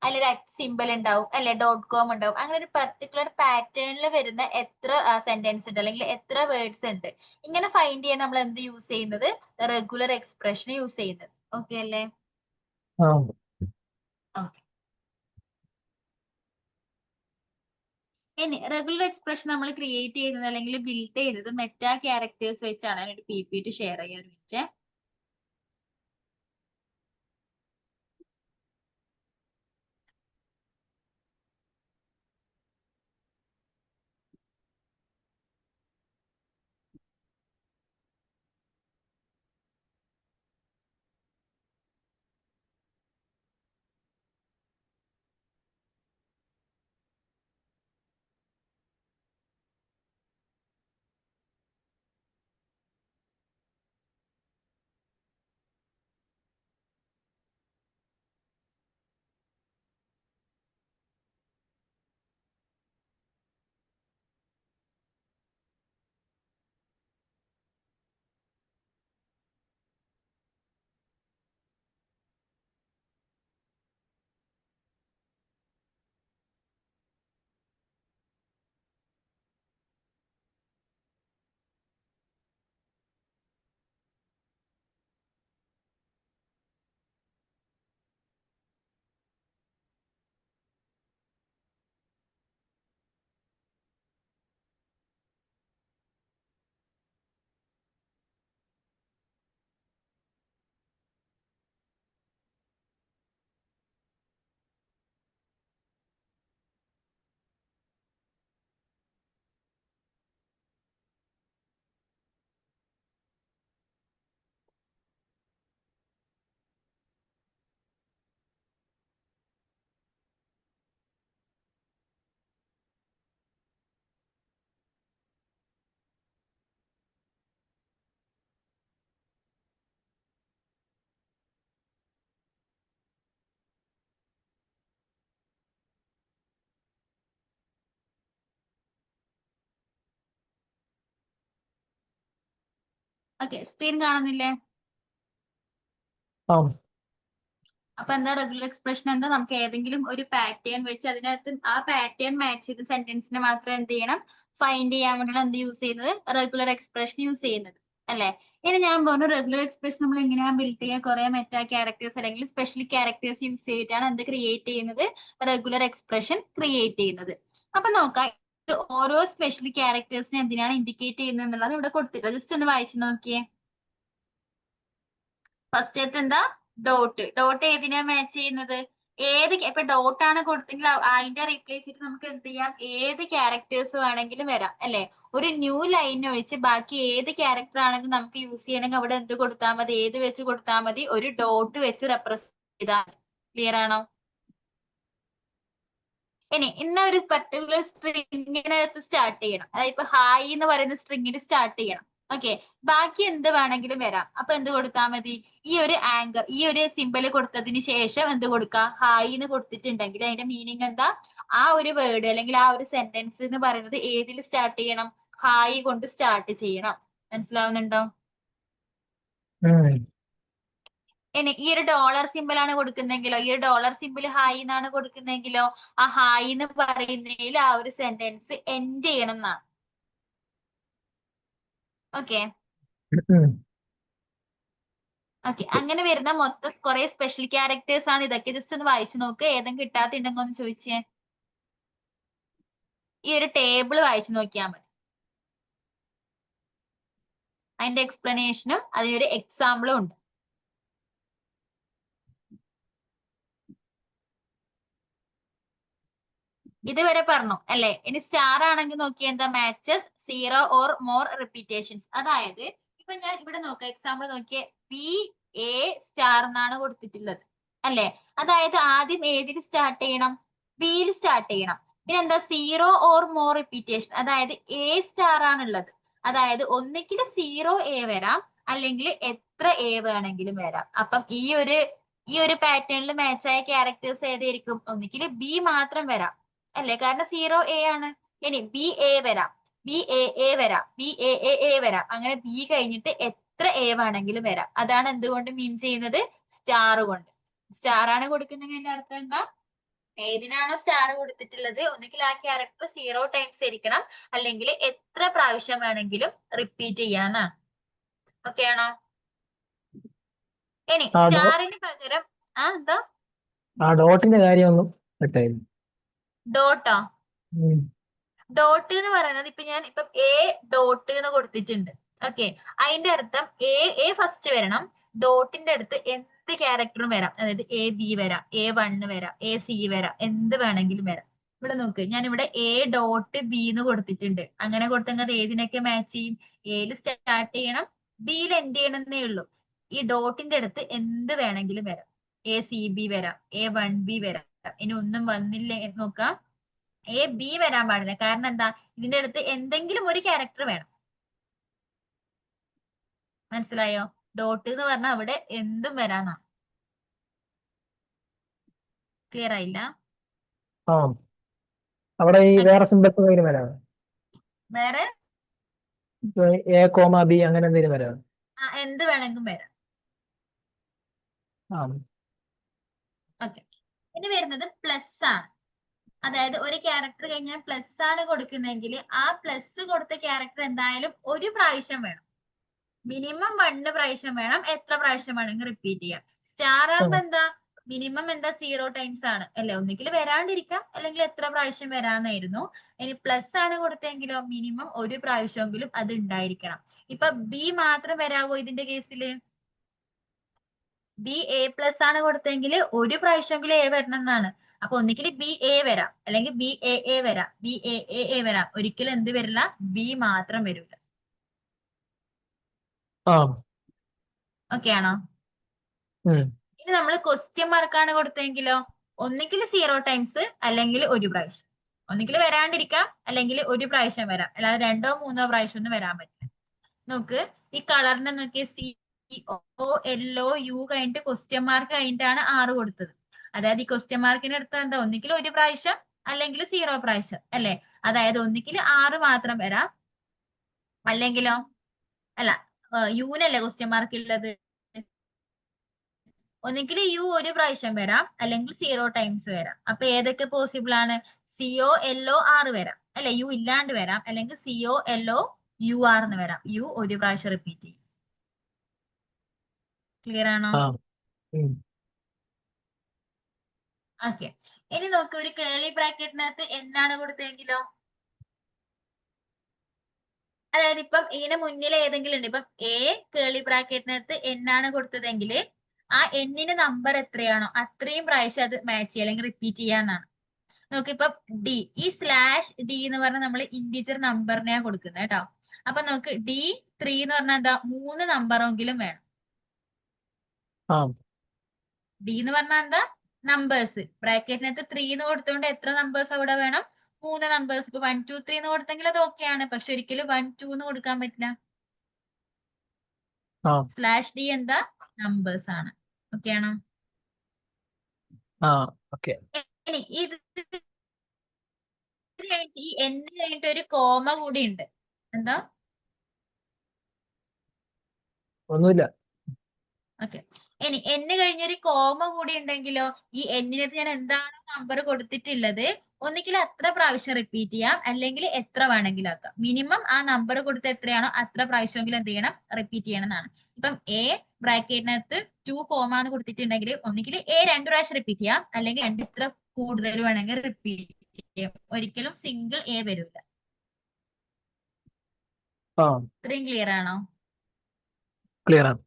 അതിലൊരു സിമ്പിൾ ഉണ്ടാവും, അല്ലെ .com ഉണ്ടാവും. അങ്ങനെ ഒരു പെർട്ടിക്കുലർ പാറ്റേണിൽ വരുന്ന എത്ര സെന്റൻസ് ഉണ്ട് അല്ലെങ്കിൽ എത്ര വേർഡ്സ് ഉണ്ട്, ഇങ്ങനെ ഫൈൻഡ് ചെയ്യാൻ നമ്മൾ എന്ത് യൂസ് ചെയ്യുന്നത്? റെഗുലർ എക്സ്പ്രഷൻ യൂസ് ചെയ്യുന്നത്. ഓക്കെ അല്ലേ? ഓക്കെ. ഇനി റെഗുലർ എക്സ്പ്രഷൻ നമ്മൾ ക്രിയേറ്റ് ചെയ്യുന്നത് അല്ലെങ്കിൽ ബിൽഡ് ചെയ്യുന്നത് മെറ്റാ ക്യാരക്ടേഴ്സ് വെച്ചാണ്. ഒരു PPT ഷെയർ ചെയ്യാൻ ഒരു മിനിറ്റ്. ഓക്കെ, സ്ക്രീൻ കാണുന്നില്ലേ? അപ്പൊ എന്താ റെഗുലർ എക്സ്പ്രഷൻ? എന്താ? നമുക്ക് ഏതെങ്കിലും ഒരു പാറ്റേൺ വെച്ച് അതിനകത്ത് ആ പാറ്റേൺ മാച്ച് ചെയ്ത സെന്റൻസിനെ മാത്രം എന്ത് ചെയ്യണം? ഫൈൻഡ് ചെയ്യാൻ വേണ്ടിയാണ് എന്ത് യൂസ് ചെയ്യുന്നത്? റെഗുലർ എക്സ്പ്രഷൻ യൂസ് ചെയ്യുന്നത്. അല്ലെ? ഇനി ഞാൻ പറഞ്ഞു റെഗുലർ എക്സ്പ്രഷൻ നമ്മൾ എങ്ങനെയാണ് ബിൽഡ് ചെയ്യുക? കുറെ മെറ്റാ ക്യാരക്ടേഴ്സ് അല്ലെങ്കിൽ സ്പെഷ്യൽ ക്യാരക്ടേഴ്സ് യൂസ് ചെയ്തിട്ടാണ് എന്ത് ക്രിയേറ്റ് ചെയ്യുന്നത്? റെഗുലർ എക്സ്പ്രഷൻ ക്രിയേറ്റ് ചെയ്യുന്നത്. അപ്പൊ നോക്കാം, ഓരോ സ്പെഷ്യൽ ക്യാരക്ടേഴ്സിനെ എന്തിനാണ് ഇൻഡിക്കേറ്റ് ചെയ്യുന്നത് എന്നുള്ളത് ഇവിടെ കൊടുത്തിട്ടില്ല. ജസ്റ്റ് ഒന്ന് വായിച്ചു നോക്കിയേ. ഫസ്റ്റത്തെ എന്താ? ഡോട്ട്. ഡോട്ട് ഏതിനാ മാച്ച് ചെയ്യുന്നത്? ഏത് ഇപ്പൊ ഡോട്ട് ആണ് കൊടുത്തെങ്കിൽ അതിന്റെ റീപ്ലേസ് ചെയ്തിട്ട് നമുക്ക് എന്ത് ചെയ്യാം, ഏത് ക്യാരക്ടേഴ്സ് വേണമെങ്കിലും വരാം അല്ലെ. ഒരു ന്യൂ ലൈൻ ഒഴിച്ച് ബാക്കി ഏത് ക്യാരക്ടർ ആണെങ്കിലും നമുക്ക് യൂസ് ചെയ്യണമെങ്കിൽ അവിടെ എന്ത് കൊടുത്താൽ മതി, ഏത് വെച്ച് കൊടുത്താൽ മതി, ഒരു ഡോട്ട് വെച്ച് റെപ്രസെന്റ് ചെയ്താൽ. ക്ലിയർ ആണോ? ഇനി ഇന്ന ഒരു പർട്ടിക്കുലർ സ്ട്രിങ്ങിനകത്ത് സ്റ്റാർട്ട് ചെയ്യണം, അതായത് ഇപ്പൊ ഹായ് എന്ന് പറയുന്ന സ്ട്രിങ്ങിന് സ്റ്റാർട്ട് ചെയ്യണം. ഓക്കെ, ബാക്കി എന്ത് വേണമെങ്കിലും വരാം. അപ്പൊ എന്ത് കൊടുത്താൽ മതി, ഈ ഒരു ആങ്കർ, ഈ ഒരു സിമ്പൽ കൊടുത്തതിന് ശേഷം എന്ത് കൊടുക്കുക, ഹായ് എന്ന് കൊടുത്തിട്ടുണ്ടെങ്കിൽ അതിന്റെ മീനിങ് എന്താ, ആ ഒരു വേർഡ് അല്ലെങ്കിൽ ആ ഒരു സെന്റൻസ് എന്ന് പറയുന്നത് ഏതിൽ സ്റ്റാർട്ട് ചെയ്യണം, ഹായ് കൊണ്ട് സ്റ്റാർട്ട് ചെയ്യണം. മനസ്സിലാവുന്നുണ്ടോ? ഇനി ഈ ഒരു ഡോളർ സിമ്പിൾ ആണ് കൊടുക്കുന്നെങ്കിലോ, ഈ ഒരു ഡോളർ സിമ്പിൾ ഹായ് എന്നാണ് കൊടുക്കുന്നെങ്കിലോ, ആ ഹായ് എന്ന് പറയുന്നതിൽ ആ ഒരു സെന്റൻസ് എൻഡ് ചെയ്യണം എന്നാണ്. ഓക്കെ ഓക്കെ, അങ്ങനെ വരുന്ന മൊത്തം കുറെ സ്പെഷ്യൽ ക്യാരക്ടേഴ്സ് ആണ് ഇതൊക്കെ. ജസ്റ്റ് ഒന്ന് വായിച്ചു നോക്ക്, ഏതെങ്കിലും കിട്ടാത്തിണ്ടെങ്കിൽ ഒന്ന് ചോദിച്ചേ. ഈ ഒരു ടേബിൾ വായിച്ചു നോക്കിയാൽ മതി, അതിന്റെ എക്സ്പ്ലനേഷനും അതിനൊരു എക്സാമ്പിളും ഉണ്ട്. ഇതുവരെ പറഞ്ഞു അല്ലെ. ഇനി സ്റ്റാർ ആണെങ്കിൽ നോക്കിയാൽ എന്താ, മാച്ചസ് 0 ഓർ മോർ റിപ്പീറ്റേഷൻസ്. അതായത് ഇപ്പൊ ഞാൻ ഇവിടെ നോക്കാം, എക്സാമ്പിൾ നോക്കിയേ, ബി എ സ്റ്റാർ എന്നാണ് കൊടുത്തിട്ടുള്ളത് അല്ലെ. അതായത് ആദ്യം ഏതിൽ സ്റ്റാർട്ട് ചെയ്യണം, ബിയിൽ സ്റ്റാർട്ട് ചെയ്യണം. പിന്നെ എന്താ, 0 ഓർ മോർ റിപ്പീറ്റേഷൻ, അതായത് എ സ്റ്റാർ ആണുള്ളത്. അതായത് ഒന്നിക്കിൽ 0 എ വരാം, അല്ലെങ്കിൽ എത്ര എ വേണമെങ്കിലും വരാം. അപ്പം ഈ ഒരു പാറ്റേണിൽ മാച്ചായ ക്യാരക്ടേഴ്സ് ഏതായിരിക്കും, ഒന്നിക്കിൽ ബി മാത്രം വരാം അല്ലെ, കാരണം 0 എ ആണ്. ഇനി ബി എ വരാം, ബി എ വരാം, ബി എ വരാം, അങ്ങനെ ബി കഴിഞ്ഞിട്ട് എത്ര എ വേണമെങ്കിലും വരാം. അതാണ് എന്തുകൊണ്ട് മീൻ ചെയ്യുന്നത്, സ്റ്റാർ കൊണ്ട്. സ്റ്റാർ ആണ് കൊടുക്കുന്നതിന്റെ അർത്ഥം എന്താ, ഏതിനാണോ സ്റ്റാർ കൊടുത്തിട്ടുള്ളത് ഒന്നുകിൽ ആ ക്യാരക്ടർ 0 ടൈംസ് ഇരിക്കണം, അല്ലെങ്കിൽ എത്ര പ്രാവശ്യം വേണമെങ്കിലും റിപ്പീറ്റ് ചെയ്യാന്നാണ്. ഓക്കെ ആണോ? ഇനി സ്റ്റാറിന് പകരം എന്താ, ഡോട്ടിന്റെ കാര്യമൊന്നും പെട്ടായിരുന്നു. ഡോട്ടോ, ഡോട്ട് എന്ന് പറയുന്നത് ഇപ്പൊ ഞാൻ ഇപ്പം എ ഡോട്ട് എന്ന് കൊടുത്തിട്ടുണ്ട്. ഓക്കെ, അതിന്റെ അർത്ഥം എ ഫസ്റ്റ് വരണം, ഡോട്ടിന്റെ അടുത്ത് എന്ത് ക്യാരക്ടറും വരാം. അതായത് എ ബി വരാം, A1 വരാം, എ സി വരാം, എന്ത് വേണമെങ്കിലും വരാം. ഇവിടെ നോക്ക്, ഞാൻ ഇവിടെ എ ഡോട്ട് ബി എന്ന് കൊടുത്തിട്ടുണ്ട്. അങ്ങനെ കൊടുത്തെങ്കിൽ അത് ഏതിനൊക്കെ മാച്ച് ചെയ്യും, എയിൽ സ്റ്റാർട്ട് ചെയ്യണം, ബിയിൽ എൻഡ് ചെയ്യണമെന്നേ ഉള്ളൂ. ഈ ഡോട്ടിന്റെ അടുത്ത് എന്ത് വേണമെങ്കിലും വരാം, ACB വരാം, A1B വരാം. ഇനി ഒന്നും വന്നില്ല നോക്കാം, AB വരാൻ പാടില്ല. കാരണം എന്താ, ഇതിന്റെ അടുത്ത് എന്തെങ്കിലും ഒരു ക്യാരക്ടർ വേണം. മനസ്സിലായോ? ഡോട്ട് എന്ന് പറഞ്ഞാൽ അവിടെ എന്തും വരാന്നാണ്. ക്ലിയർ ആയില്ല? അവിടെ ഈ വേറെ സിമ്പിൾസ് വരാം, വേറെ A, B അങ്ങനെ എന്തെങ്കിലും വരാം, എന്ത് വേണമെങ്കിലും വരാം. ഓക്കെ, ഇനി വരുന്നത് പ്ലസ് ആണ്. അതായത് ഒരു ക്യാരക്ടർ കഴിഞ്ഞാൽ പ്ലസ് ആണ് കൊടുക്കുന്നെങ്കിൽ ആ പ്ലസ് കൊടുത്ത ക്യാരക്ടർ എന്തായാലും ഒരു പ്രാവശ്യം വേണം, മിനിമം 1 പ്രാവശ്യം വേണം. എത്ര പ്രാവശ്യം വേണമെങ്കിൽ റിപ്പീറ്റ് ചെയ്യാം. സ്റ്റാർ ആകുമ്പോ എന്താ, മിനിമം എന്താ 0 ടൈംസ് ആണ് അല്ലെ, ഒന്നുകിൽ വരാണ്ടിരിക്കാം, അല്ലെങ്കിൽ എത്ര പ്രാവശ്യം വരാന്നായിരുന്നു. ഇനി പ്ലസ് ആണ് കൊടുത്തെങ്കിലോ മിനിമം ഒരു പ്രാവശ്യമെങ്കിലും അത് ഉണ്ടായിരിക്കണം. ഇപ്പൊ ബി മാത്രം വരാവോ ഇതിന്റെ കേസിൽ, ബി A+ ആണ് കൊടുത്തെങ്കിൽ ഒരു പ്രാവശ്യമെങ്കിലും എ വരണം എന്നാണ്. അപ്പൊ ഒന്നിക്കൽ BA വരാം, അല്ലെങ്കിൽ BAA വരാം, BAA വരാം, ഒരിക്കലും എന്ത് വരില്ല, ബി മാത്രം വരില്ല. ഓക്കെ ആണോ? ഇനി നമ്മൾ ക്വസ്റ്റ്യൻ മാർക്കാണ് കൊടുത്തെങ്കിലോ, ഒന്നിക്കിൽ 0 ടൈംസ് അല്ലെങ്കിൽ ഒരു പ്രാവശ്യം. ഒന്നിക്കിൽ വരാണ്ടിരിക്കാം, അല്ലെങ്കിൽ ഒരു പ്രാവശ്യം വരാം, അല്ലാതെ 2 or 3 പ്രാവശ്യം ഒന്നും വരാൻ പറ്റില്ല. നോക്ക്, ഈ കളറിനെ നോക്കിയ COLOU കഴിഞ്ഞിട്ട് ക്വസ്റ്റ്യൻ മാർക്ക് കഴിഞ്ഞിട്ടാണ് 6 കൊടുത്തത്. അതായത് ഈ ക്വസ്റ്റ്യൻ മാർക്കിന്റെ അടുത്ത് എന്താ, ഒന്നിക്കിൽ ഒരു പ്രാവശ്യം അല്ലെങ്കിൽ 0 പ്രാവശ്യം അല്ലെ. അതായത് ഒന്നിക്കിൽ 6 മാത്രം വരാം, അല്ലെങ്കിലോ അല്ല, യൂനല്ലേ ക്വസ്റ്റ്യൻ മാർക്ക് ഉള്ളത്, ഒന്നുകിൽ യു ഒരു പ്രാവശ്യം വരാം, അല്ലെങ്കിൽ 0 ടൈംസ് വരാം. അപ്പൊ ഏതൊക്കെ പോസിബിൾ ആണ്, COLOR വരാം അല്ലെ, യു ഇല്ലാണ്ട് വരാം, അല്ലെങ്കിൽ COLOUR എന്ന് വരാം, യു ഒരു പ്രാവശ്യം റിപ്പീറ്റ് ചെയ്യും. ക്ലിയർ ആണോ? ഓക്കെ, ഇനി നോക്ക്, ഒരു കേളി ബ്രാക്കറ്റിനകത്ത് എന്നാണ് കൊടുത്തെങ്കിലോ, അതായത് ഇപ്പം ഇതിന് മുന്നിൽ ഏതെങ്കിലും ഉണ്ട്, ഇപ്പം A കേളി ബ്രാക്കറ്റിനകത്ത് എന്നാണ് കൊടുത്തതെങ്കിൽ ആ എന്നിന്റെ നമ്പർ എത്രയാണോ അത്രയും പ്രാവശ്യം അത് മാച്ച് ചെയ്യുക അല്ലെങ്കിൽ റിപ്പീറ്റ് ചെയ്യാന്നാണ്. നോക്ക് ഇപ്പൊ ഡി, ഈ സ്ലാഷ് ഡി എന്ന് പറഞ്ഞാൽ നമ്മൾ ഇന്റിജർ നമ്പറിനെയാ കൊടുക്കുന്നത് കേട്ടോ. അപ്പൊ നമുക്ക് D3 എന്ന് പറഞ്ഞാൽ എന്താ 3 നമ്പറെങ്കിലും വേണം. ആ ഡി എന്ന് പറഞ്ഞാൽ എന്താ നമ്പേഴ്സ്, ബ്രാക്കറ്റിനകത്ത് 3 എന്ന് കൊടുത്തുകൊണ്ട് എത്ര നമ്പേഴ്സ് അവിടെ വേണം? 3 നമ്പേഴ്സ്. ഇപ്പൊ 1 2 3 എന്ന് കൊടുത്തെങ്കിൽ അത് ഓക്കെയാണ്, പക്ഷെ ഒരിക്കലും 1 2 എന്ന് കൊടുക്കാൻ പറ്റില്ല. ആ സ്ലാഷ് ഡി എന്താ നമ്പേഴ്സ് ആണ്. ഓക്കെ ആണോ? ആ ഓക്കെ. ഇനി ഇത് ഈ n കഴിഞ്ഞിട്ട് ഒരു കോമ കൂടി ഉണ്ട്. എന്താ? ഒന്നുമില്ല. ഓക്കെ. ഇനി n കഴിഞ്ഞൊരു കോമ കൂടി ഉണ്ടെങ്കിലോ ഈ എന്നിനകത്ത് ഞാൻ എന്താണോ നമ്പർ കൊടുത്തിട്ടുള്ളത് ഒന്നിക്കൽ അത്ര പ്രാവശ്യം റിപ്പീറ്റ് ചെയ്യാം, അല്ലെങ്കിൽ എത്ര വേണമെങ്കിലും ആക്കാം. മിനിമം ആ നമ്പർ കൊടുത്ത് എത്രയാണോ അത്ര പ്രാവശ്യമെങ്കിലും എന്ത് ചെയ്യണം? റിപ്പീറ്റ് ചെയ്യണം എന്നാണ്. ഇപ്പം എ ബ്രാക്കറ്റിനകത്ത് 2 കോമ എന്ന് കൊടുത്തിട്ടുണ്ടെങ്കിൽ ഒന്നിക്കൽ എ 2 പ്രാവശ്യം റിപ്പീറ്റ് ചെയ്യാം, അല്ലെങ്കിൽ 2 ഇത്ര കൂടുതൽ വേണമെങ്കിൽ റിപ്പീറ്റ് ചെയ്യാം. ഒരിക്കലും സിംഗിൾ എ വരില്ല. ആ ഇത്രയും ക്ലിയർ ആണോ? ക്ലിയർ ആണ്.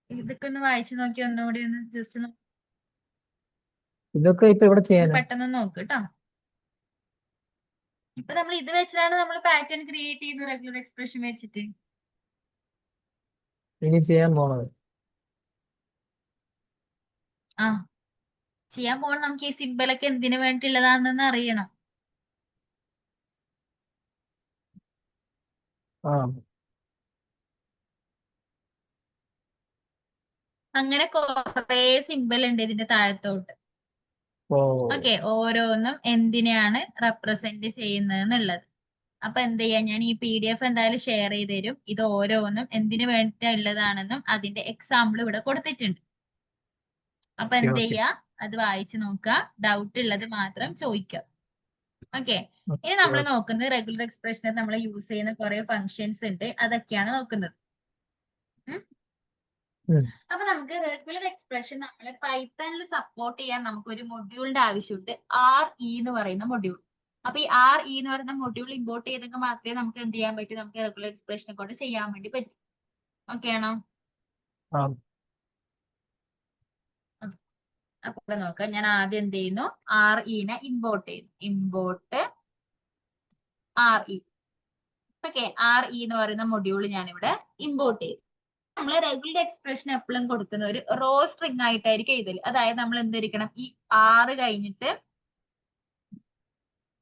ഇതൊക്കെ ഒന്ന് വായിച്ചു നോക്കി ഒന്നുകൂടി ഒന്ന് ജസ്റ്റ് ഇതൊക്കെ ഇപ്പൊ ഇവിടെ ചെയ്യാനാ? പെട്ടെന്ന് നോക്ക് കേട്ടോ. ഇപ്പൊ നമ്മൾ ഇത് വെച്ചിട്ടാണ് നമ്മൾ പാറ്റേൺ ക്രിയേറ്റ് ചെയ്യുന്നത് റെഗുലർ എക്സ്പ്രഷൻ വെച്ചിട്ട്. ഇനി ചെയ്യാൻ പോണത്. ആ ചെയ്യാൻ പോകണം. നമുക്ക് ഈ സിമ്പിളൊക്കെ എന്തിനു വേണ്ടിയിട്ടുള്ളതാണെന്ന് അറിയണം. ആ അങ്ങനെ കുറെ സിമ്പിൾ ഉണ്ട് ഇതിന്റെ താഴത്തോട്ട്. ഓ ഓക്കെ, ഓരോന്നും എന്തിനെയാണ് റെപ്രസെന്റ് ചെയ്യുന്നത് എന്നുള്ളത്. അപ്പൊ എന്ത് ചെയ്യാം, ഞാൻ ഈ PDF എന്തായാലും ഷെയർ ചെയ്ത് തരും. ഇത് ഓരോന്നും എന്തിനു വേണ്ടിയിട്ടുള്ളതാണെന്നും അതിന്റെ എക്സാമ്പിൾ ഇവിടെ കൊടുത്തിട്ടുണ്ട്. അപ്പൊ എന്ത് ഓക്കെ. ചെയ്യാ, അത് വായിച്ചു നോക്കുക, ഡൗട്ട് ഉള്ളത് മാത്രം ചോദിക്കുക. ഓക്കെ. ഇനി നമ്മൾ നോക്കുന്നത് റെഗുലർ എക്സ്പ്രഷനിൽ നമ്മൾ യൂസ് ചെയ്യുന്ന കുറെ ഫങ്ഷൻസ് ഉണ്ട്, അതൊക്കെയാണ് നോക്കുന്നത്. അപ്പൊ നമുക്ക് റെഗുലർ എക്സ്പ്രഷൻ നമ്മൾ പൈത്തണിൽ സപ്പോർട്ട് ചെയ്യാൻ നമുക്ക് ഒരു മൊഡ്യൂളിന്റെ ആവശ്യമുണ്ട്, RE എന്ന് പറയുന്ന മൊഡ്യൂൾ. അപ്പൊ ഈ RE എന്ന് പറയുന്ന മൊഡ്യൂൾ ഇമ്പോർട്ട് ചെയ്തെങ്കിൽ മാത്രമേ നമുക്ക് എന്ത് ചെയ്യാൻ പറ്റൂ, നമുക്ക് റെഗുലർ എക്സ്പ്രഷനെ കൊണ്ട് ചെയ്യാൻ വേണ്ടി പറ്റും. ഓക്കെ ആണോ? അപ്പൊ ഇവിടെ നോക്കാം. ഞാൻ ആദ്യം എന്ത് ചെയ്യുന്നു, RE-നെ ഇമ്പോർട്ട് ചെയ്യുന്നു. Import RE. ഓക്കെ, RE എന്ന് പറയുന്ന മൊഡ്യൂൾ ഞാൻ ഇവിടെ ഇമ്പോർട്ട് ചെയ്തു. നമ്മൾ റെഗുലർ എക്സ്പ്രഷൻ എപ്പോഴും കൊടുക്കുന്ന ഒരു റോ സ്ട്രിംഗ് ആയിട്ടായിരിക്കും എഴുതല്. അതായത് നമ്മൾ എന്തിരിക്കണം, ഈ 6 കഴിഞ്ഞിട്ട്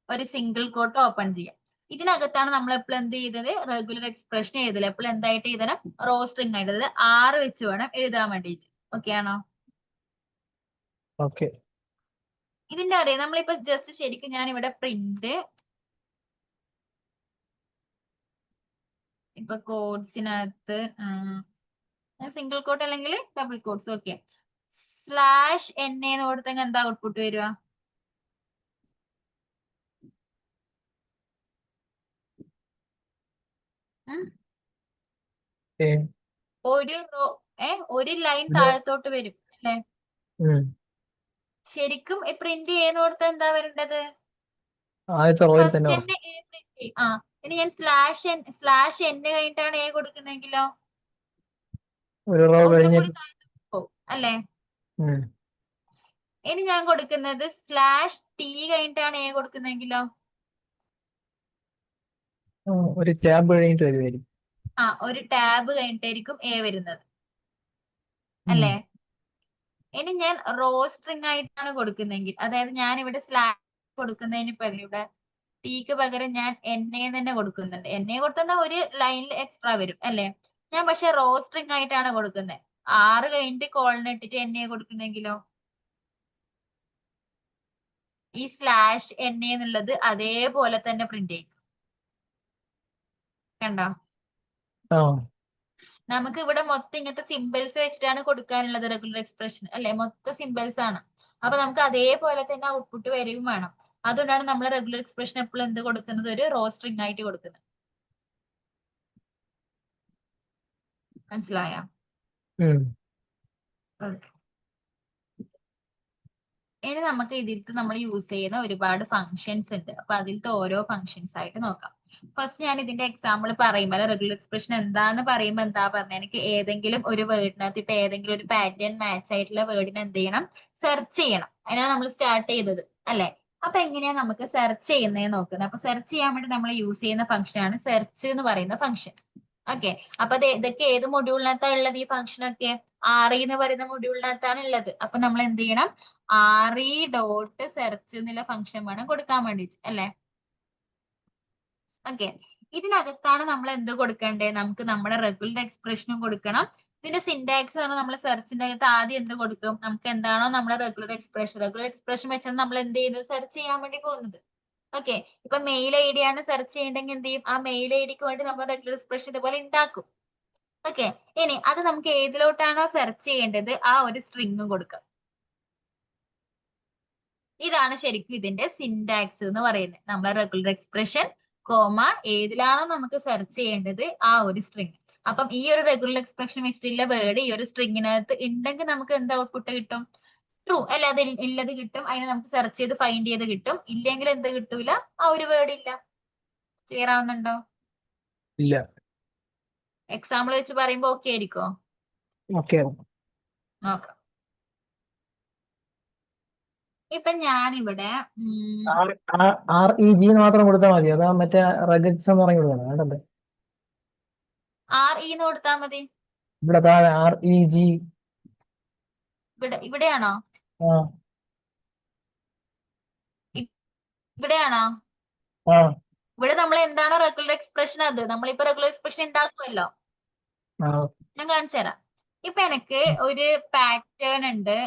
ഒരു സിംഗിൾ കോട്ട് ഓപ്പൺ ചെയ്യാം. ഇതിനകത്താണ് നമ്മൾ എപ്പോഴും എന്ത് ചെയ്തത്, റെഗുലർ എക്സ്പ്രഷൻ എഴുതല്. എപ്പോഴും എന്തായിട്ട് എഴുതണം, റോ സ്ട്രിംഗ് ആയിട്ട്. അതായത് 6 വെച്ച് വേണം എഴുതാൻ വേണ്ടിയിട്ട്. ഓക്കെ ആണോ? ഓക്കെ. ഇതിന്റെ അറിയാം, നമ്മളിപ്പോ ജസ്റ്റ് ശരിക്കും ഞാൻ ഇവിടെ പ്രിന്റ് ഇപ്പൊ കോഡ്സിനകത്ത് സിംഗിൾ കോട്ട് അല്ലെങ്കിൽ double quotes. Okay, slash n എന്ന് കൊടുത്തെങ്കിൽ എന്താ ഔട്ട്പുട്ട് വരിക? ഒരു റോ ഒരു ലൈൻ താഴത്തോട്ട് വരും അല്ലെ? ശരിക്കും പ്രിന്റ് ചെയ്യുന്ന കൊടുത്ത എന്താ വരേണ്ടത്? ഫസ്റ്റ് തന്നെ എ പ്രിന്റ് ചെയ്യും. ഇനി ഞാൻ സ്ലാഷ് n കഴിഞ്ഞിട്ടാണ് എ കൊടുക്കുന്നെങ്കിലോ ഒന്നും കൂടി താഴത്തോട്ട് പോകും അല്ലെ? ഇനി ഞാൻ കൊടുക്കുന്നത് സ്ലാഷ് T കഴിഞ്ഞിട്ടാണ് എ കൊടുക്കുന്നെങ്കിലോ ഒരു ടാബ് കഴിഞ്ഞിട്ട് വരുമായിരിക്കും. ഒരു ടാബ് കഴിഞ്ഞിട്ടായിരിക്കും എ വരുന്നത് അല്ലേ? ഇനി ഞാൻ റോ സ്ട്രിംഗ് ആയിട്ടാണ് കൊടുക്കുന്നെങ്കിൽ, അതായത് ഞാൻ ഇവിടെ സ്ലാഷ് കൊടുക്കുന്നതിന് പകരം ഇവിടെ ടിക്ക് പകരം ഞാൻ NA തന്നെ കൊടുക്കുന്നുണ്ട്. NA കൊടുത്താൽ ഒരു ലൈനിൽ എക്സ്ട്രാ വരും അല്ലെ? ഞാൻ പക്ഷെ റോ സ്ട്രിംഗ് ആയിട്ടാണ് കൊടുക്കുന്നത്. 6 കഴിഞ്ഞിട്ട് കോളൻ ഇട്ടിട്ട് NA കൊടുക്കുന്നെങ്കിലോ ഈ സ്ലാഷ് NA എന്നുള്ളത് അതേപോലെ തന്നെ പ്രിന്റ് ചെയ്യും. കണ്ടോ? നമുക്ക് ഇവിടെ മൊത്തം ഇങ്ങനത്തെ സിമ്പിൾസ് വെച്ചിട്ടാണ് കൊടുക്കാനുള്ളത് റെഗുലർ എക്സ്പ്രഷൻ അല്ലെ? മൊത്തം സിമ്പിൾസ് ആണ്. അപ്പൊ നമുക്ക് അതേപോലെ തന്നെ ഔട്ട്പുട്ട് വരികയും വേണം. അതുകൊണ്ടാണ് നമ്മൾ റെഗുലർ എക്സ്പ്രഷൻ എപ്പോഴും എന്ത് കൊടുക്കുന്നത്, ഒരു റോ സ്ട്രിംഗ് ആയിട്ട് കൊടുക്കുന്നത്. മനസ്സിലായ? ഇനി നമുക്ക് ഇതിലത്തെ നമ്മൾ യൂസ് ചെയ്യുന്ന ഒരുപാട് ഫങ്ഷൻസ് ഉണ്ട്. അപ്പൊ അതിലത്തെ ഓരോ ഫങ്ഷൻസ് ആയിട്ട് നോക്കാം. ഫസ്റ്റ് ഞാൻ ഇതിന്റെ എക്സാമ്പിൾ പറയുമ്പോൾ റെഗുലർ എക്സ്പ്രഷൻ എന്താന്ന് പറയുമ്പോൾ എന്താ പറഞ്ഞത്, എനിക്ക് ഏതെങ്കിലും ഒരു വേർഡിനകത്ത് ഇപ്പൊ ഏതെങ്കിലും ഒരു പാറ്റേൺ മാച്ച് ആയിട്ടുള്ള വേർഡിനെ എന്ത് ചെയ്യണം, സെർച്ച് ചെയ്യണം. അതിനാണ് നമ്മൾ സ്റ്റാർട്ട് ചെയ്തത് അല്ലെ. അപ്പൊ എങ്ങനെയാ നമുക്ക് സെർച്ച് ചെയ്യുന്നതെന്ന് നോക്കുന്നത്. അപ്പൊ സെർച്ച് ചെയ്യാൻ വേണ്ടി നമ്മൾ യൂസ് ചെയ്യുന്ന ഫംഗ്ഷൻ ആണ് സെർച്ച് എന്ന് പറയുന്ന ഫംഗ്ഷൻ. ഓക്കെ, അപ്പൊ ഇതൊക്കെ ഏത് മൊഡ്യൂളിനകത്താണ് ഉള്ളത്? ഈ ഫംഗ്ഷൻ ഒക്കെ RE എന്ന് പറയുന്ന മൊഡ്യൂളിനകത്താണ് ഉള്ളത്. അപ്പൊ നമ്മൾ എന്ത് ചെയ്യണം, RE ഡോട്ട് സെർച്ച് എന്നുള്ള ഫംഗ്ഷൻ വേണം കൊടുക്കാൻ വേണ്ടിട്ട് അല്ലെ. ഓക്കെ, ഇതിനകത്താണ് നമ്മൾ എന്ത് കൊടുക്കേണ്ടത്, നമുക്ക് നമ്മുടെ റെഗുലർ എക്സ്പ്രഷനും കൊടുക്കണം. ഇതിന്റെ സിന്റാക്സ് ആണ് നമ്മൾ സെർച്ചിന്റെ അകത്ത് ആദ്യം എന്ത് കൊടുക്കും, നമുക്ക് എന്താണോ നമ്മുടെ റെഗുലർ എക്സ്പ്രഷൻ വെച്ചാണ് നമ്മൾ എന്ത് ചെയ്യുന്നത്, സെർച്ച് ചെയ്യാൻ വേണ്ടി പോകുന്നത്. ഓക്കെ, ഇപ്പൊ മെയിൽ ID ആണ് സെർച്ച് ചെയ്യണമെങ്കിൽ എന്ത് ചെയ്യും, ആ മെയിൽ IDക്ക് വേണ്ടി നമ്മൾ റെഗുലർ എക്സ്പ്രഷൻ ഇതുപോലെ ഉണ്ടാക്കും. ഓക്കെ, ഇനി അത് നമുക്ക് ഏതിലോട്ടാണോ സെർച്ച് ചെയ്യേണ്ടത് ആ ഒരു സ്ട്രിങ് കൊടുക്കാം. ഇതാണ് ശരിക്കും ഇതിന്റെ സിന്റാക്സ് എന്ന് പറയുന്നത്. നമ്മളെ റെഗുലർ എക്സ്പ്രഷൻ കോമ ഏതിലാണോ നമുക്ക് സെർച്ച് ചെയ്യേണ്ടത് ആ ഒരു സ്ട്രിങ്. അപ്പം ഈ ഒരു റെഗുലർ എക്സ്പ്രഷൻ വെച്ചിട്ടുള്ള വേർഡ് ഈ ഒരു സ്ട്രിങ്ങിനകത്ത് ഉണ്ടെങ്കിൽ നമുക്ക് എന്ത് ഔട്ട്പുട്ട് കിട്ടും, ട്രൂ അല്ല, അത് ഉള്ളത് കിട്ടും. അതിനെ നമുക്ക് സെർച്ച് ചെയ്ത് ഫൈൻഡ് ചെയ്ത് കിട്ടും. ഇല്ലെങ്കിൽ എന്ത് കിട്ടൂല, ആ ഒരു വേർഡ് ഇല്ല. ക്ലിയർ ആവുന്നുണ്ടോ? ഇല്ല. എക്സാമ്പിൾ വെച്ച് പറയുമ്പോ ഓക്കെ ആയിരിക്കോ? ഓക്കെ. നോക്കാം. ഇപ്പൊ ഞാനിവിടെ REG എന്ന് മാത്രം കൊടുത്താൽ മതി, അതാ മറ്റേ റഗറ്റ്സ് എന്ന് പറഞ്ഞു കൊടുക്കണം വേണ്ടല്ലേ? RE എന്ന് കൊടുത്താൽ മതി. ഇവിടെ താഴെ REG. ഇവിടെയാണോ? ആ ഇവിടെയാണോ? ആ ഇവിടെ നമ്മൾ എന്താണോ റെഗുലർ എക്സ്പ്രഷൻ അത് നമ്മളിപ്പോ റെഗുലർ എക്സ്പ്രഷൻ ഉണ്ടാക്കുമല്ലോ. ആ ഞാൻ കാണിച്ചു തരാം. ഇപ്പൊ എനിക്ക് ഒരു പാറ്റേൺ ഉണ്ട്.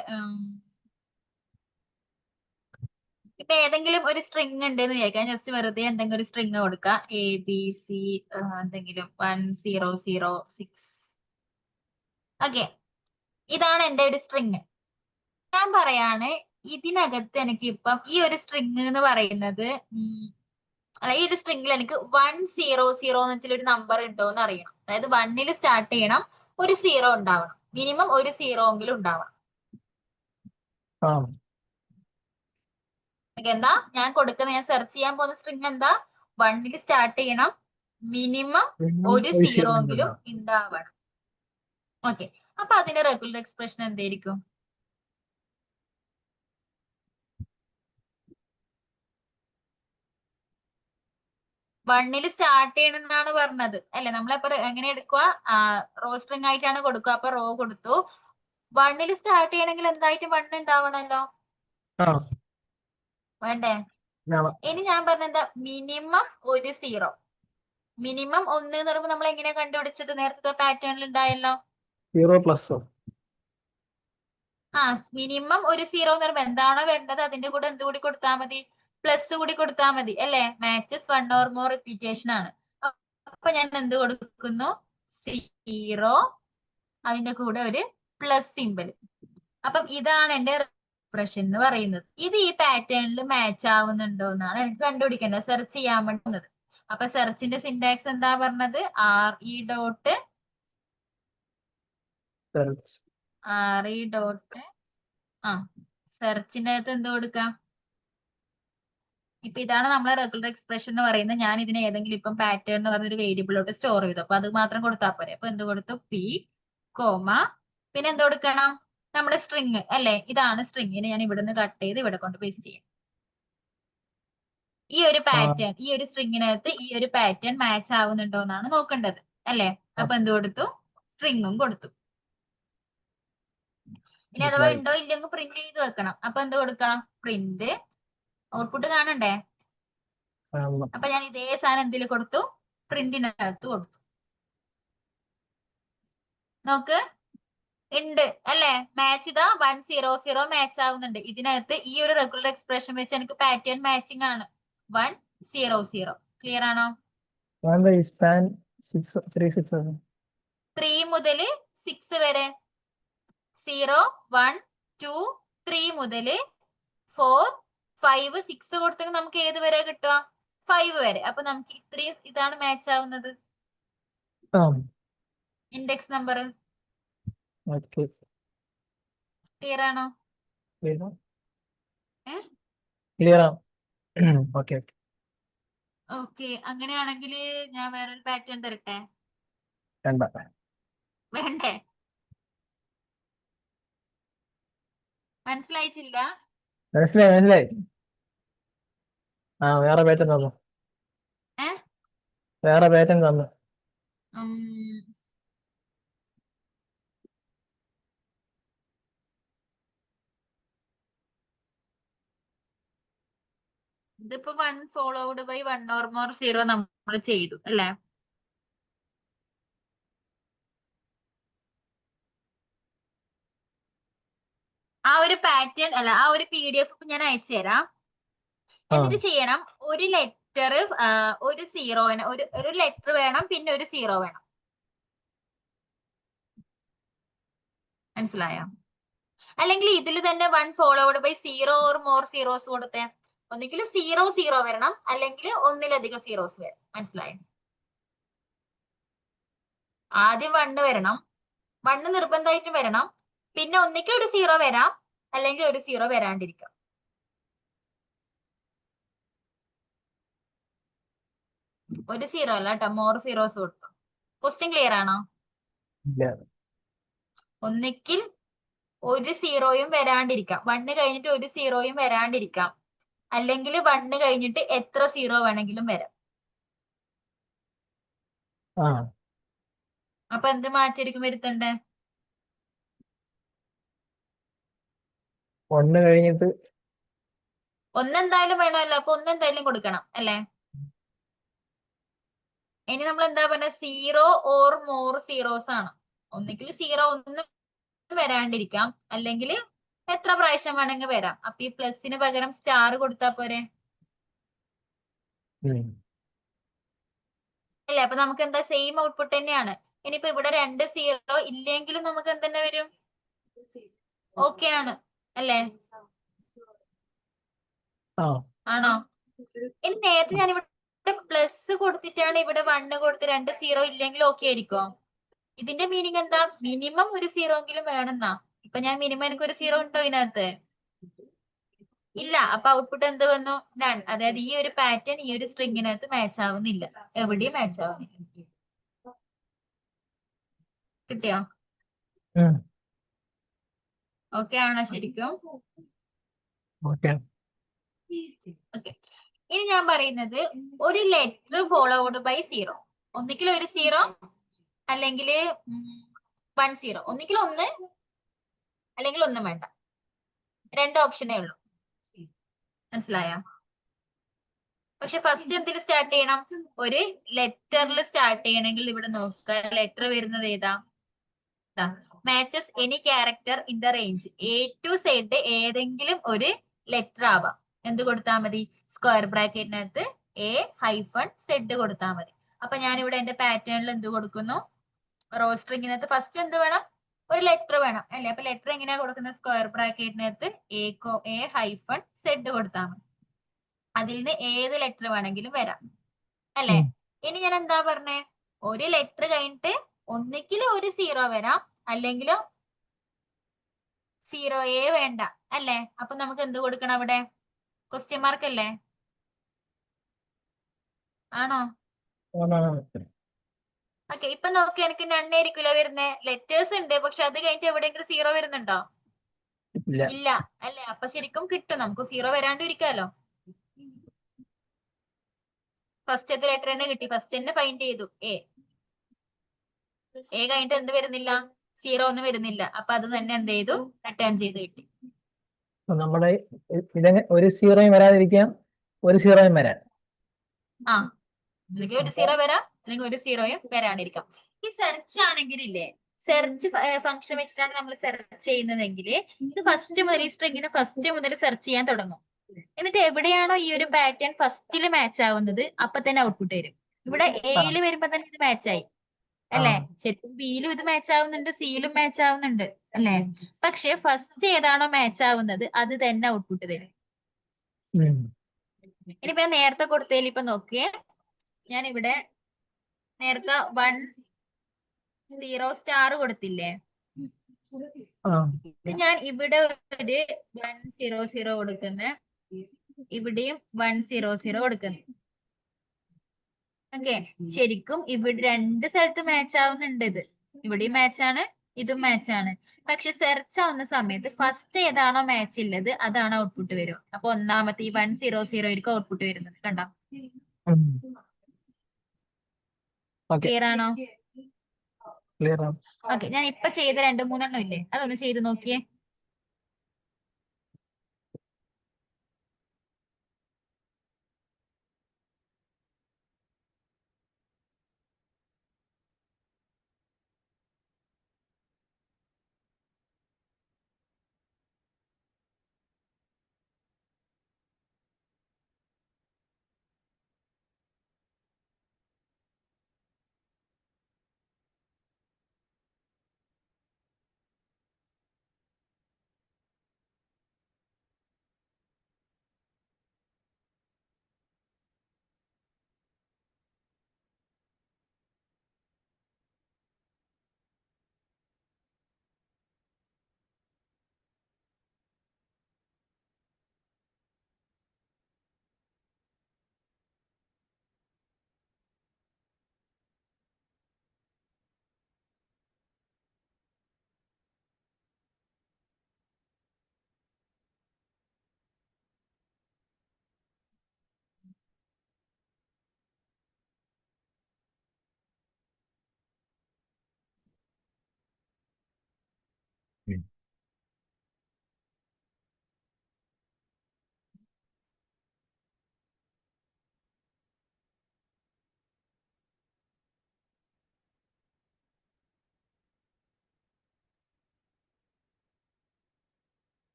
ഇപ്പൊ ഏതെങ്കിലും ഒരു സ്ട്രിങ് ഉണ്ട് എന്ന് വിചാരിക്കാം. ജസ്റ്റ് വെറുതെ എന്തെങ്കിലും ഒരു സ്ട്രിങ് കൊടുക്കുക, ABC എന്തെങ്കിലും 1006. ഓക്കെ, ഇതാണ് എന്റെ ഒരു സ്ട്രിങ്. ഞാൻ പറയാണ് ഇതിനകത്ത് എനിക്ക് ഇപ്പം ഈ ഒരു സ്ട്രിങ് എന്ന് പറയുന്നത് അല്ല, ഈ ഒരു സ്ട്രിംഗിൽ എനിക്ക് 100 എന്ന് വെച്ചിട്ടൊരു നമ്പർ ഉണ്ടോ എന്ന് അറിയണം. അതായത് 1ൽ സ്റ്റാർട്ട് ചെയ്യണം, ഒരു 0 ഉണ്ടാവണം, മിനിമം ഒരു 0 എങ്കിലും ഉണ്ടാവണം. ആ എന്താ ഞാൻ കൊടുക്കുന്ന, ഞാൻ സെർച്ച് ചെയ്യാൻ പോകുന്ന സ്ട്രിംഗ് എന്താ, 1ൽ സ്റ്റാർട്ട് ചെയ്യണം, മിനിമം ഒരു 0 എങ്കിലും ഉണ്ടാവണം. ഓക്കെ, അപ്പൊ അതിന്റെ റെഗുലർ എക്സ്പ്രഷൻ എന്തായിരിക്കും? വണ്ണിൽ സ്റ്റാർട്ട് ചെയ്യണമെന്നാണ് പറഞ്ഞത് അല്ലെ. നമ്മളപ്പോ എങ്ങനെ എടുക്കുക, റോ സ്ട്രിംഗ് ആയിട്ടാണ് കൊടുക്കുക. അപ്പൊ റോ കൊടുത്തു. 1ൽ സ്റ്റാർട്ട് ചെയ്യണമെങ്കിൽ എന്തായിട്ട് 1 ഉണ്ടാവണല്ലോ, വേണ്ടേ? ഇനി ഞാൻ പറഞ്ഞ എന്താ, മിനിമം ഒരു 0. മിനിമം 1 എന്ന് പറയുമ്പോൾ നമ്മൾ എങ്ങനെയാ കണ്ടുപിടിച്ചത്, നേരത്തെ പാറ്റേണിൽ ഉണ്ടായല്ലോ. 0+. മിനിമം ഒരു 0 എന്ന് പറയുമ്പോൾ എന്താണോ വരേണ്ടത് അതിന്റെ കൂടെ എന്ത് കൂടി കൊടുത്താൽ മതി, പ്ലസ് കൂടി കൊടുത്താൽ മതി അല്ലെ. മാച്ചസ് 1 or more റിപ്പീറ്റേഷൻ ആണ്. അപ്പൊ ഞാൻ എന്ത് കൊടുക്കുന്നു, 0, അതിന്റെ കൂടെ ഒരു പ്ലസ് സിമ്പിൾ. അപ്പം ഇതാണ് എന്റെ എക്സ്പ്രഷൻ എന്ന് പറയുന്നത്. ഇത് ഈ പാറ്റേണിൽ മാച്ച് ആവുന്നുണ്ടോ എന്നാണ് എനിക്ക് കണ്ടുപിടിക്കേണ്ടത്, സെർച്ച് ചെയ്യാൻ വേണ്ടുന്നത്. അപ്പൊ സെർച്ചിന്റെ സിന്റാക്സ് എന്താ പറഞ്ഞത്, RE ഡോട്ട് സെർച്ചിന്റെ അകത്ത് എന്ത് കൊടുക്കാം. ഇപ്പൊ ഇതാണ് നമ്മളെ റെഗുലർ എക്സ്പ്രഷൻ എന്ന് പറയുന്നത്. ഞാൻ ഇതിനെ ഏതെങ്കിലും ഇപ്പം പാറ്റേൺ എന്ന് പറഞ്ഞ ഒരു വേരിയബിളോട്ട് സ്റ്റോർ ചെയ്തു. അപ്പൊ അത് മാത്രം കൊടുത്താൽ പോരെ. അപ്പൊ എന്ത് കൊടുത്തു, P, പിന്നെ എന്ത് കൊടുക്കണം, നമ്മുടെ സ്ട്രിങ് അല്ലെ. ഇതാണ് സ്ട്രിങ്ങിനെ ഞാൻ ഇവിടുന്ന് കട്ട് ചെയ്ത് ഇവിടെ കൊണ്ട് പേസ്റ്റ് ചെയ്യാം. ഈ ഒരു പാറ്റേൺ, ഈ ഒരു സ്ട്രിങ്ങിനകത്ത് ഈ ഒരു പാറ്റേൺ മാച്ച് ആവുന്നുണ്ടോ എന്നാണ് നോക്കേണ്ടത് അല്ലെ. അപ്പൊ എന്ത് കൊടുത്തു, സ്ട്രിങ്ങും കൊടുത്തു. ഇനി അഥവാ ഉണ്ടോ ഇല്ലെങ്കിൽ പ്രിന്റ് ചെയ്ത് വെക്കണം. അപ്പൊ എന്ത് കൊടുക്കാം, പ്രിന്റ് ഔട്ട്പുട്ട് കാണണ്ടേ. അപ്പൊ ഞാൻ ഇതേ സാധനം എന്തിൽ കൊടുത്തു, പ്രിന്റിനകത്ത് കൊടുത്തു. നോക്ക്, ഉണ്ട് അല്ലെ, മാച്ച് ഇതാ 100 മാച്ച് ആവുന്നുണ്ട്. ഇതിനകത്ത് ഈ ഒരു റെഗുലർ എക്സ്പ്രഷൻ വെച്ച് എനിക്ക് പാറ്റേൺ മാച്ചിങ് ആണ് 100. ക്ലിയർ ആണോ? 3 മുതൽ 6 വരെ, 0, 1, 2, 3 മുതൽ 4, 5, 6 കൊടുത്തെങ്കിൽ നമുക്ക് ഏത് വരെ കിട്ടുക, 5 വരെ. അപ്പൊ നമുക്ക് ഇത്രയും ഇതാണ് മാച്ച് ആവുന്നത് ഇൻഡെക്സ് നമ്പർ. ക്ലിയർ ആണോ? ക്ലിയർ ആണ്. ഓക്കെ. ഓക്കെ, അങ്ങനെയാണെങ്കിൽ ഞാൻ വേറൊരു പാറ്റേൺ തരട്ടെ? വേണ്ട. വേണ്ടേ? മനസ്സിലായിട്ടില്ല? മനസ്സിലായി മനസ്സിലായി. ആ വേറെ പാറ്റേൺ തന്നു. ഏ വേറെ പാറ്റേൺ തന്നു. ഉം, ഇതിപ്പോ 1 ഫോളോഡ് ബൈ 1 ഓർ മോർ 0 നമ്മൾ ചെയ്തു അല്ലെ? ആ ഒരു പാറ്റേൺ അല്ല, ആ ഒരു PDF ഞാൻ അയച്ചു തരാം. ആ എന്നിട്ട് ചെയ്യണം, ഒരു ലെറ്റർ ഒരു സീറോന് ഒരു ലെറ്റർ വേണം, പിന്നെ ഒരു സീറോ വേണം. മനസ്സിലായോ? അല്ലെങ്കിൽ ഇതിൽ തന്നെ 1 followed by 0 or more zeros കൊടുത്തേ. ഒന്നുകിൽ 0 വരണം, അല്ലെങ്കിൽ ഒന്നിലധികം സീറോസ് വരണം. മനസ്സിലായോ? ആദ്യം 1 വരണം, 1 നിർബന്ധമായിട്ട് വരണം, പിന്നെ ഒന്നിക്കൽ ഒരു 0 വരാം, അല്ലെങ്കിൽ ഒരു 0 വരാണ്ടിരിക്കാം. ഒരു 0 അല്ല കേട്ടോ, മോർ സീറോസ് കൊടുത്തു. ക്വസ്റ്റ്യൻ ക്ലിയർ ആണോ? ഇല്ല. ഒന്നിക്കിൽ ഒരു 0യും വരാണ്ടിരിക്കാം, 1 കഴിഞ്ഞിട്ട് ഒരു 0യും വരാണ്ടിരിക്കാം, അല്ലെങ്കിൽ 1 കഴിഞ്ഞിട്ട് എത്ര 0 വേണമെങ്കിലും വരാം. ആ അപ്പൊ എന്ത് മാറ്റായിരിക്കും വരുത്തണ്ടേ? 1 കഴിഞ്ഞിട്ട് ഒന്നെന്തായാലും വേണമല്ലോ, അപ്പൊ ഒന്നെന്തായാലും കൊടുക്കണം അല്ലേ? ഇനി നമ്മൾ എന്താ പറഞ്ഞ, 0 ഓർ മോർ സീറോസ് ആണ്. ഒന്നുകിൽ 0 ഒന്നും വരാണ്ടിരിക്കാം, അല്ലെങ്കിൽ എത്ര പ്രാവശ്യം വേണമെങ്കിൽ വരാം. അപ്പൊ ഈ പ്ലസിന് പകരം സ്റ്റാർ കൊടുത്താ പോരെ? അല്ലേ? അപ്പൊ നമുക്ക് എന്താ, സെയിം ഔട്ട്പുട്ട് തന്നെയാണ്. ഇനിയിപ്പോ ഇവിടെ 2 0 ഇല്ലെങ്കിലും നമുക്ക് എന്തെന്നെ വരും? ഓക്കെ ആണ് അല്ലേ? ആ ആണോ? ഇനി നേരത്തെ ഞാൻ ഇവിടെ പ്ലസ് കൊടുത്തിട്ടാണ് ഇവിടെ 1 കൊടുത്ത് 2 0 ഇല്ലെങ്കിൽ ഓക്കെ ആയിരിക്കോ? ഇതിന്റെ മീനിങ് എന്താ? മിനിമം ഒരു 0 എങ്കിലും വേണമെന്നാ. ഇപ്പൊ ഞാൻ മിനിമം എനിക്ക് ഒരു 0 ഉണ്ടോ ഇതിനകത്ത്? ഇല്ല. അപ്പൊ ഔട്ട്പുട്ട് എന്ത് വന്നു? നൺ. അതായത് ഈ ഒരു പാറ്റേൺ ഈ ഒരു സ്ട്രിങ്ങിനകത്ത് മാച്ച് ആവുന്നില്ല, എവിടെയും മാച്ച് ആവുന്നില്ല. കിട്ടിയോ? ഓക്കെ ആണോ ശരിക്കും? ഓക്കെ. ഓക്കെ. ഇനി ഞാൻ പറയുന്നത്, ഒരു ലെറ്റർ ഫോളോഡ് ബൈ 0. ഒന്നിക്കിൽ ഒരു 0, അല്ലെങ്കിൽ 1 0. ഒന്നിക്കിൽ 1, അല്ലെങ്കിൽ ഒന്നും വേണ്ട. 2 ഓപ്ഷനേ ഉള്ളൂ. മനസ്സിലായോ? പക്ഷെ ഫസ്റ്റ് എന്തിൽ സ്റ്റാർട്ട് ചെയ്യണം? ഒരു ലെറ്ററിൽ സ്റ്റാർട്ട് ചെയ്യണമെങ്കിൽ ഇവിടെ നോക്കുക, ലെറ്റർ വരുന്നത് ഏതാ? Matches any character in the range. A to Z ഏതെങ്കിലും ഒരു ലെറ്റർ ആവാം. എന്ത് കൊടുത്താൽ മതി? സ്ക്വയർ ബ്രാക്കറ്റിനകത്ത് A-Z കൊടുത്താൽ മതി. അപ്പൊ ഞാൻ ഇവിടെ എന്റെ പാറ്റേണിൽ എന്ത് കൊടുക്കുന്നു? റോ സ്ട്രിങ്ങിനകത്ത് ഫസ്റ്റ് എന്ത് വേണം? ഒരു ലെറ്റർ വേണം അല്ലെ? അപ്പൊ ലെറ്റർ എങ്ങനെയാ കൊടുക്കുന്നത്? സ്ക്വയർ ബ്രാക്കറ്റിനകത്ത് A-Z കൊടുത്താൽ മതി. അതിൽ നിന്ന് ഏത് ലെറ്റർ വേണമെങ്കിലും വരാം അല്ലെ? ഇനി ഞാൻ എന്താ പറഞ്ഞേ? ഒരു ലെറ്റർ കഴിഞ്ഞിട്ട് ഒന്നിക്കിൽ ഒരു 0 വരാം, അല്ലെങ്കിലോ 0 വേണ്ട അല്ലെ? അപ്പൊ നമുക്ക് എന്ത് കൊടുക്കണം അവിടെ? ക്വസ്റ്റ്യൻ മാർക്ക് അല്ലേ? ആണോ? ഓക്കെ. ഇപ്പൊ നോക്കി, എനിക്ക് നണ്ണായിരിക്കില്ല വരുന്നേ. ലെറ്റേഴ്സ് ഉണ്ട്, പക്ഷെ അത് കഴിഞ്ഞിട്ട് എവിടെയെങ്കിലും 0 വരുന്നുണ്ടോ? ഇല്ല അല്ലെ? അപ്പൊ ശരിക്കും കിട്ടും, നമുക്ക് 0 വരാണ്ടിരിക്കാലോ. ഫസ്റ്റത്തെ ലെറ്റർ തന്നെ കിട്ടി, ഫസ്റ്റ് തന്നെ ഫൈൻഡ് ചെയ്തു. എ കഴിഞ്ഞിട്ട് എന്ത് വരുന്നില്ല? 0 ഒന്നും വരുന്നില്ല. അപ്പൊ അത് തന്നെ എന്ത് ചെയ്തു? റിട്ടേൺ ചെയ്ത് കിട്ടി. നമ്മുടെ ഇതെങ്ങനെ ഒരു 0യും വരാതിരിക്കാം, ഒരു 0യും വരാൻ. ആ, അല്ലെങ്കിൽ ഒരു 0 വരാം, അല്ലെങ്കിൽ ഒരു 0യും വരാണ്ടിരിക്കാം. ഈ സെർച്ച് ആണെങ്കിൽ ഇല്ലേ, സെർച്ച് ഫംഗ്ഷൻ വെച്ചിട്ടാണ് നമ്മൾ സെർച്ച് ചെയ്യുന്നതെങ്കിൽ ഇത് ഫസ്റ്റ് മുതൽ, ഈ സ്ട്രിങ്ങിന് ഫസ്റ്റ് മുതൽ സെർച്ച് ചെയ്യാൻ തുടങ്ങും. എന്നിട്ട് എവിടെയാണോ ഈ ഒരു പാറ്റേൺ ഫസ്റ്റിൽ മാച്ച് ആവുന്നത്, അപ്പൊ തന്നെ ഔട്ട്പുട്ട് വരും. ഇവിടെ എയിൽ വരുമ്പോ തന്നെ ഇത് മാച്ച് ആയി അല്ലെ? ശരിക്കും ബിയിലും ഇത് മാച്ച് ആവുന്നുണ്ട്, സിയിലും മാച്ച് ആവുന്നുണ്ട് അല്ലെ? പക്ഷെ ഫസ്റ്റ് ഏതാണോ മാച്ച് ആവുന്നത് അത് തന്നെ ഔട്ട്പുട്ട് തരും. ഇനിയിപ്പോ ഞാൻ നേരത്തെ കൊടുത്തതിൽ ഇപ്പൊ നോക്കിയേ, ഞാൻ ഇവിടെ നേരത്തെ 1 0 സ്റ്റാർ കൊടുത്തില്ലേ? ഞാൻ ഇവിടെ ഒരു 1 0 0 കൊടുക്കുന്ന, ഇവിടെയും 1 0 0 കൊടുക്കുന്നു. ഓക്കെ, ശരിക്കും ഇവിടെ രണ്ട് സ്ഥലത്ത് മാച്ച് ആവുന്നുണ്ട്. ഇവിടെയും മാച്ചാണ്, ഇതും മാച്ചാണ്. പക്ഷെ സെർച്ച് ആവുന്ന സമയത്ത് ഫസ്റ്റ് ഏതാണോ മാച്ച് ഉള്ളത് അതാണ് ഔട്ട്പുട്ട് വരും. അപ്പൊ ഒന്നാമത്തെ ഈ 100 ആയിരിക്കും ഔട്ട്പുട്ട് വരുന്നത്. കണ്ടോ? ക്ലിയർ ആണോ? ക്ലിയർ ആണ്. ഓക്കെ, ഞാൻ ഇപ്പൊ ചെയ്ത 2-3 ഇല്ലേ, അതൊന്ന് ചെയ്ത് നോക്കിയേ.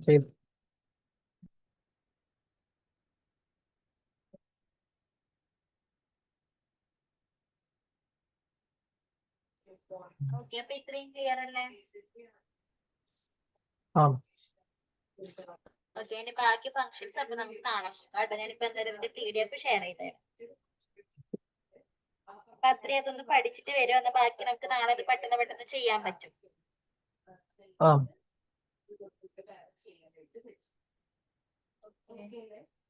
ചെയ്തു. ഓക്കെ, അപ്പൊ ഇത്രയും ക്ലിയർ അല്ലേ? ആ ഓക്കെ, ഇനി ബാക്കി ഫങ്ഷൻസ് അപ്പൊ നമുക്ക് കാണാം കേട്ടോ. ഞാനിപ്പോ എന്തായാലും ഇതിന്റെ PDF ഷെയർ ചെയ്തേരാം. അപ്പൊ അത്രയും അതൊന്ന് പഠിച്ചിട്ട് വരുമെന്ന്, ബാക്കി നമുക്ക് നാളെ ഇത് പെട്ടെന്ന് പെട്ടെന്ന് ചെയ്യാൻ പറ്റും. ആ Okay.